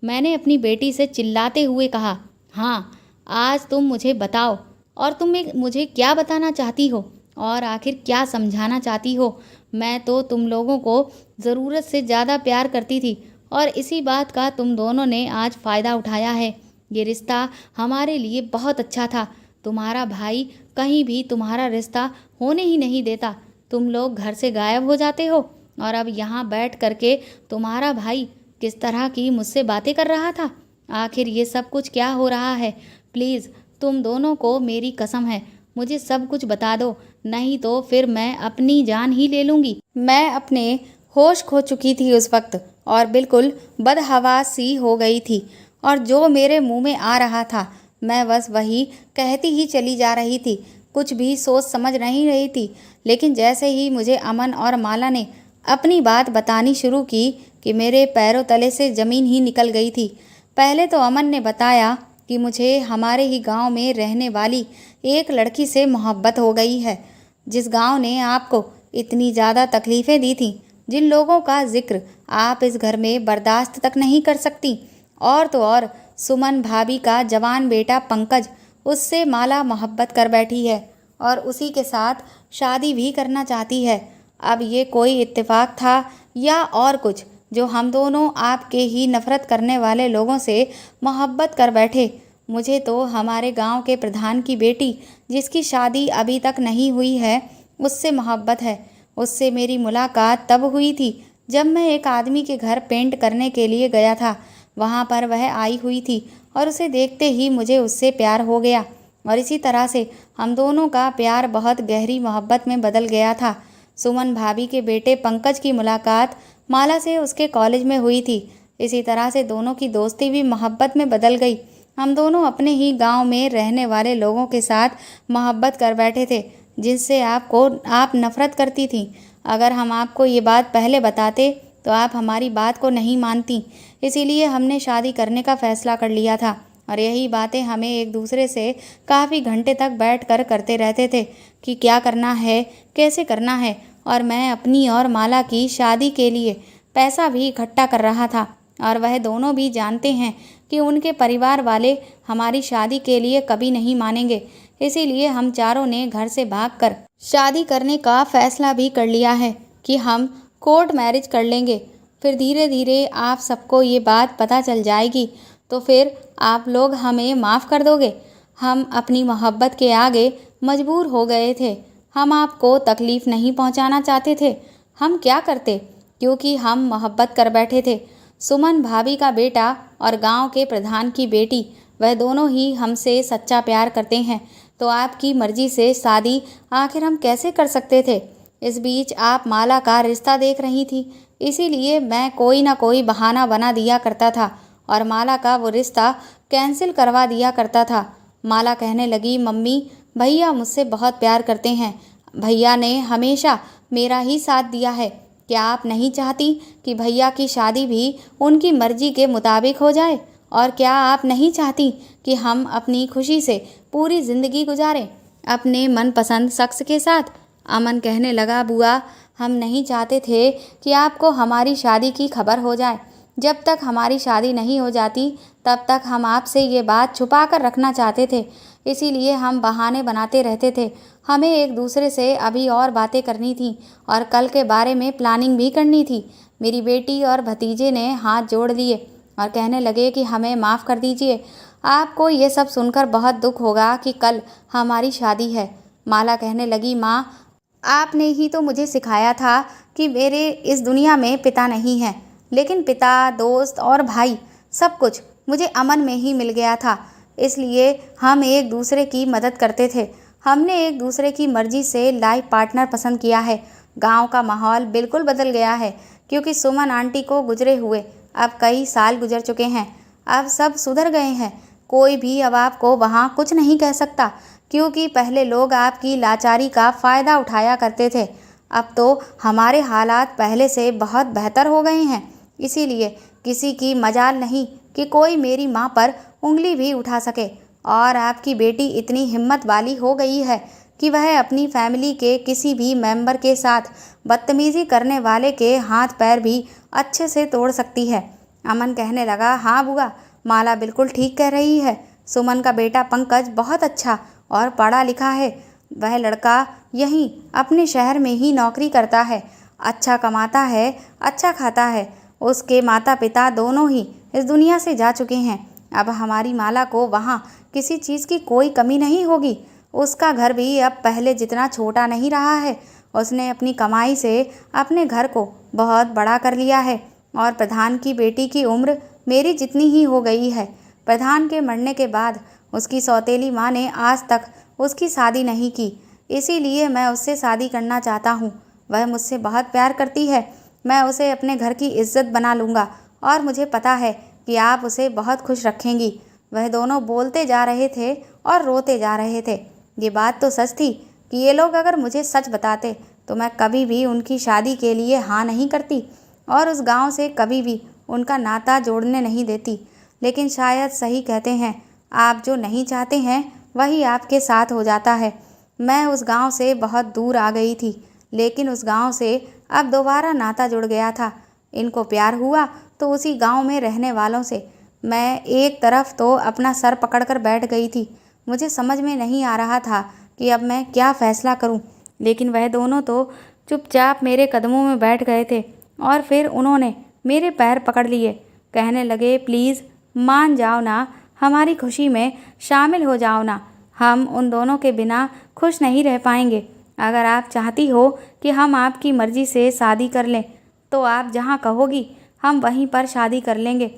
मैंने अपनी बेटी से चिल्लाते हुए कहा, हाँ आज तुम मुझे बताओ, और तुम मुझे क्या बताना चाहती हो और आखिर क्या समझाना चाहती हो? मैं तो तुम लोगों को ज़रूरत से ज़्यादा प्यार करती थी और इसी बात का तुम दोनों ने आज फ़ायदा उठाया है। ये रिश्ता हमारे लिए बहुत अच्छा था। तुम्हारा भाई कहीं भी तुम्हारा रिश्ता होने ही नहीं देता। तुम लोग घर से गायब हो जाते हो और अब यहाँ बैठ करके तुम्हारा भाई किस तरह की मुझसे बातें कर रहा था। आखिर ये सब कुछ क्या हो रहा है? प्लीज़ तुम दोनों को मेरी कसम है, मुझे सब कुछ बता दो, नहीं तो फिर मैं अपनी जान ही ले लूँगी। मैं अपने होश खो चुकी थी उस वक्त और बिल्कुल बदहवास सी हो गई थी और जो मेरे मुंह में आ रहा था मैं बस वही कहती ही चली जा रही थी, कुछ भी सोच समझ नहीं रही थी। लेकिन जैसे ही मुझे अमन और माला ने अपनी बात बतानी शुरू की कि मेरे पैरों तले से ज़मीन ही निकल गई थी। पहले तो अमन ने बताया कि मुझे हमारे ही गांव में रहने वाली एक लड़की से मोहब्बत हो गई है, जिस गांव ने आपको इतनी ज़्यादा तकलीफ़ें दी थी, जिन लोगों का जिक्र आप इस घर में बर्दाश्त तक नहीं कर सकती। और तो और सुमन भाभी का जवान बेटा पंकज, उससे माला मोहब्बत कर बैठी है और उसी के साथ शादी भी करना चाहती है। अब ये कोई इत्तेफाक था या और कुछ जो हम दोनों आपके ही नफ़रत करने वाले लोगों से मोहब्बत कर बैठे? मुझे तो हमारे गांव के प्रधान की बेटी, जिसकी शादी अभी तक नहीं हुई है, उससे मोहब्बत है। उससे मेरी मुलाकात तब हुई थी जब मैं एक आदमी के घर पेंट करने के लिए गया था। वहाँ पर वह आई हुई थी और उसे देखते ही मुझे उससे प्यार हो गया और इसी तरह से हम दोनों का प्यार बहुत गहरी मोहब्बत में बदल गया था। सुमन भाभी के बेटे पंकज की मुलाकात माला से उसके कॉलेज में हुई थी। इसी तरह से दोनों की दोस्ती भी मोहब्बत में बदल गई। हम दोनों अपने ही गांव में रहने वाले लोगों के साथ मोहब्बत कर बैठे थे, जिससे आप नफरत करती थीं। अगर हम आपको ये बात पहले बताते तो आप हमारी बात को नहीं मानती। इसीलिए हमने शादी करने का फैसला कर लिया था और यही बातें हमें एक दूसरे से काफ़ी घंटे तक बैठकर करते रहते थे कि क्या करना है, कैसे करना है। और मैं अपनी और माला की शादी के लिए पैसा भी इकट्ठा कर रहा था और वह दोनों भी जानते हैं कि उनके परिवार वाले हमारी शादी के लिए कभी नहीं मानेंगे। इसीलिए हम चारों ने घर से भागकर शादी करने का फैसला भी कर लिया है कि हम कोर्ट मैरिज कर लेंगे। फिर धीरे धीरे आप सबको ये बात पता चल जाएगी तो फिर आप लोग हमें माफ़ कर दोगे। हम अपनी मोहब्बत के आगे मजबूर हो गए थे। हम आपको तकलीफ़ नहीं पहुंचाना चाहते थे। हम क्या करते, क्योंकि हम मोहब्बत कर बैठे थे। सुमन भाभी का बेटा और गांव के प्रधान की बेटी, वह दोनों ही हमसे सच्चा प्यार करते हैं, तो आपकी मर्जी से शादी आखिर हम कैसे कर सकते थे। इस बीच आप माला का रिश्ता देख रही थी, इसीलिए मैं कोई ना कोई बहाना बना दिया करता था और माला का वो रिश्ता कैंसिल करवा दिया करता था। माला कहने लगी, मम्मी भैया मुझसे बहुत प्यार करते हैं। भैया ने हमेशा मेरा ही साथ दिया है। क्या आप नहीं चाहती कि भैया की शादी भी उनकी मर्जी के मुताबिक हो जाए? और क्या आप नहीं चाहती कि हम अपनी खुशी से पूरी ज़िंदगी गुजारें अपने मनपसंद शख्स के साथ? अमन कहने लगा, बुआ हम नहीं चाहते थे कि आपको हमारी शादी की खबर हो जाए। जब तक हमारी शादी नहीं हो जाती तब तक हम आपसे ये बात छुपा कर रखना चाहते थे। इसीलिए हम बहाने बनाते रहते थे। हमें एक दूसरे से अभी और बातें करनी थी और कल के बारे में प्लानिंग भी करनी थी। मेरी बेटी और भतीजे ने हाथ जोड़ लिए और कहने लगे कि हमें माफ़ कर दीजिए। आपको ये सब सुनकर बहुत दुख होगा कि कल हमारी शादी है। माला कहने लगी, माँ आपने ही तो मुझे सिखाया था कि मेरे इस दुनिया में पिता नहीं है, लेकिन पिता, दोस्त और भाई सब कुछ मुझे अमन में ही मिल गया था। इसलिए हम एक दूसरे की मदद करते थे। हमने एक दूसरे की मर्जी से लाइफ पार्टनर पसंद किया है। गांव का माहौल बिल्कुल बदल गया है, क्योंकि सुमन आंटी को गुजरे हुए अब कई साल गुजर चुके हैं। अब सब सुधर गए हैं। कोई भी अब आपको वहाँ कुछ नहीं कह सकता, क्योंकि पहले लोग आपकी लाचारी का फ़ायदा उठाया करते थे। अब तो हमारे हालात पहले से बहुत बेहतर हो गए हैं। इसीलिए किसी की मजाल नहीं कि कोई मेरी माँ पर उंगली भी उठा सके। और आपकी बेटी इतनी हिम्मत वाली हो गई है कि वह अपनी फैमिली के किसी भी मेंबर के साथ बदतमीज़ी करने वाले के हाथ पैर भी अच्छे से तोड़ सकती है। अमन कहने लगा, हाँ बुआ, माला बिल्कुल ठीक कह रही है। सुमन का बेटा पंकज बहुत अच्छा और पढ़ा लिखा है। वह लड़का यहीं अपने शहर में ही नौकरी करता है, अच्छा कमाता है, अच्छा खाता है। उसके माता पिता दोनों ही इस दुनिया से जा चुके हैं। अब हमारी माला को वहाँ किसी चीज़ की कोई कमी नहीं होगी। उसका घर भी अब पहले जितना छोटा नहीं रहा है। उसने अपनी कमाई से अपने घर को बहुत बड़ा कर लिया है। और प्रधान की बेटी की उम्र मेरी जितनी ही हो गई है। प्रधान के मरने के बाद उसकी सौतेली माँ ने आज तक उसकी शादी नहीं की। इसीलिए मैं उससे शादी करना चाहता हूँ। वह मुझसे बहुत प्यार करती है। मैं उसे अपने घर की इज्जत बना लूँगा और मुझे पता है कि आप उसे बहुत खुश रखेंगी। वह दोनों बोलते जा रहे थे और रोते जा रहे थे। ये बात तो सच थी कि ये लोग अगर मुझे सच बताते तो मैं कभी भी उनकी शादी के लिए हाँ नहीं करती और उस गांव से कभी भी उनका नाता जोड़ने नहीं देती। लेकिन शायद सही कहते हैं, आप जो नहीं चाहते हैं वही आपके साथ हो जाता है। मैं उस गांव से बहुत दूर आ गई थी, लेकिन उस गांव से अब दोबारा नाता जुड़ गया था। इनको प्यार हुआ तो उसी गांव में रहने वालों से। मैं एक तरफ तो अपना सर पकड़कर बैठ गई थी। मुझे समझ में नहीं आ रहा था कि अब मैं क्या फ़ैसला करूं। लेकिन वह दोनों तो चुपचाप मेरे कदमों में बैठ गए थे और फिर उन्होंने मेरे पैर पकड़ लिए। कहने लगे, प्लीज़ मान जाओ ना, हमारी खुशी में शामिल हो जाओ ना। हम उन दोनों के बिना खुश नहीं रह पाएंगे। अगर आप चाहती हो कि हम आपकी मर्ज़ी से शादी कर लें तो आप जहाँ कहोगी हम वहीं पर शादी कर लेंगे।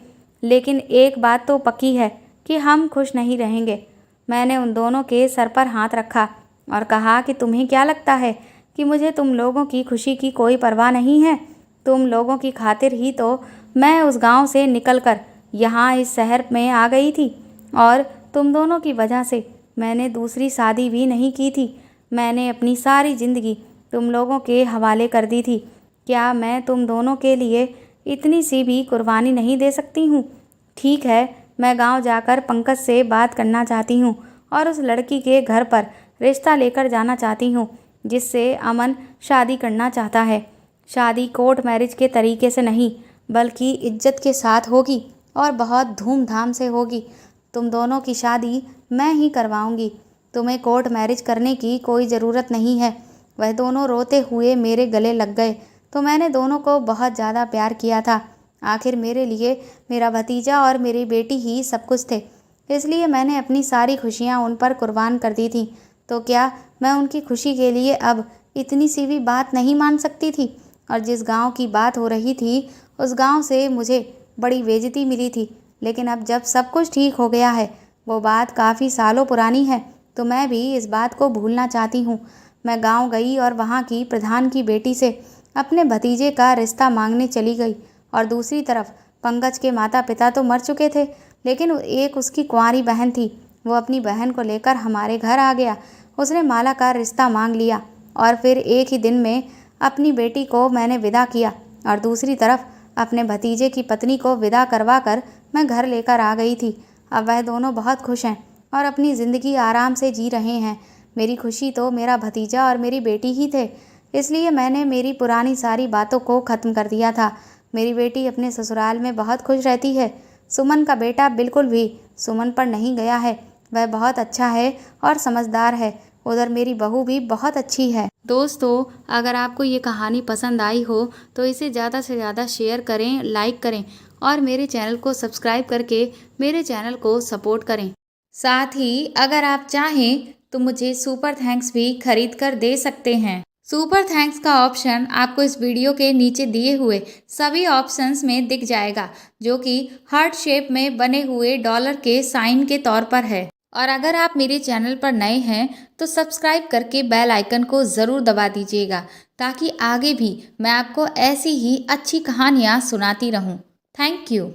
लेकिन एक बात तो पक्की है कि हम खुश नहीं रहेंगे। मैंने उन दोनों के सर पर हाथ रखा और कहा कि तुम्हें क्या लगता है कि मुझे तुम लोगों की खुशी की कोई परवाह नहीं है। तुम लोगों की खातिर ही तो मैं उस गांव से निकलकर यहाँ इस शहर में आ गई थी, और तुम दोनों की वजह से मैंने दूसरी शादी भी नहीं की थी। मैंने अपनी सारी ज़िंदगी तुम लोगों के हवाले कर दी थी। क्या मैं तुम दोनों के लिए इतनी सी भी कुर्बानी नहीं दे सकती हूँ? ठीक है, मैं गांव जाकर पंकज से बात करना चाहती हूँ और उस लड़की के घर पर रिश्ता लेकर जाना चाहती हूँ जिससे अमन शादी करना चाहता है। शादी कोर्ट मैरिज के तरीके से नहीं, बल्कि इज्जत के साथ होगी और बहुत धूमधाम से होगी। तुम दोनों की शादी मैं ही करवाऊंगी। तुम्हें कोर्ट मैरिज करने की कोई ज़रूरत नहीं है। वह दोनों रोते हुए मेरे गले लग गए तो मैंने दोनों को बहुत ज़्यादा प्यार किया था। आखिर मेरे लिए मेरा भतीजा और मेरी बेटी ही सब कुछ थे, इसलिए मैंने अपनी सारी खुशियाँ उन पर कुर्बान कर दी थी। तो क्या मैं उनकी खुशी के लिए अब इतनी सी भी बात नहीं मान सकती थी? और जिस गांव की बात हो रही थी, उस गांव से मुझे बड़ी बेइज्जती मिली थी, लेकिन अब जब सब कुछ ठीक हो गया है, वो बात काफ़ी सालों पुरानी है, तो मैं भी इस बात को भूलना चाहती हूँ। मैं गांव गई और वहाँ की प्रधान की बेटी से अपने भतीजे का रिश्ता मांगने चली गई। और दूसरी तरफ पंकज के माता पिता तो मर चुके थे, लेकिन एक उसकी कुंवारी बहन थी। वो अपनी बहन को लेकर हमारे घर आ गया। उसने माला का रिश्ता मांग लिया और फिर एक ही दिन में अपनी बेटी को मैंने विदा किया और दूसरी तरफ अपने भतीजे की पत्नी को विदा करवा कर मैं घर लेकर आ गई थी। अब वह दोनों बहुत खुश हैं और अपनी ज़िंदगी आराम से जी रहे हैं। मेरी खुशी तो मेरा भतीजा और मेरी बेटी ही थे, इसलिए मैंने मेरी पुरानी सारी बातों को ख़त्म कर दिया था। मेरी बेटी अपने ससुराल में बहुत खुश रहती है। सुमन का बेटा बिल्कुल भी सुमन पर नहीं गया है। वह बहुत अच्छा है और समझदार है। उधर मेरी बहू भी बहुत अच्छी है। दोस्तों, अगर आपको ये कहानी पसंद आई हो तो इसे ज़्यादा से ज़्यादा शेयर करें, लाइक करें और मेरे चैनल को सब्सक्राइब करके मेरे चैनल को सपोर्ट करें। साथ ही अगर आप चाहें तो मुझे सुपर थैंक्स भी खरीद कर दे सकते हैं। सुपर थैंक्स का ऑप्शन आपको इस वीडियो के नीचे दिए हुए सभी ऑप्शंस में दिख जाएगा, जो कि हार्ट शेप में बने हुए डॉलर के साइन के तौर पर है। और अगर आप मेरे चैनल पर नए हैं तो सब्सक्राइब करके बेल आइकन को ज़रूर दबा दीजिएगा, ताकि आगे भी मैं आपको ऐसी ही अच्छी कहानियाँ सुनाती रहूँ। Thank you.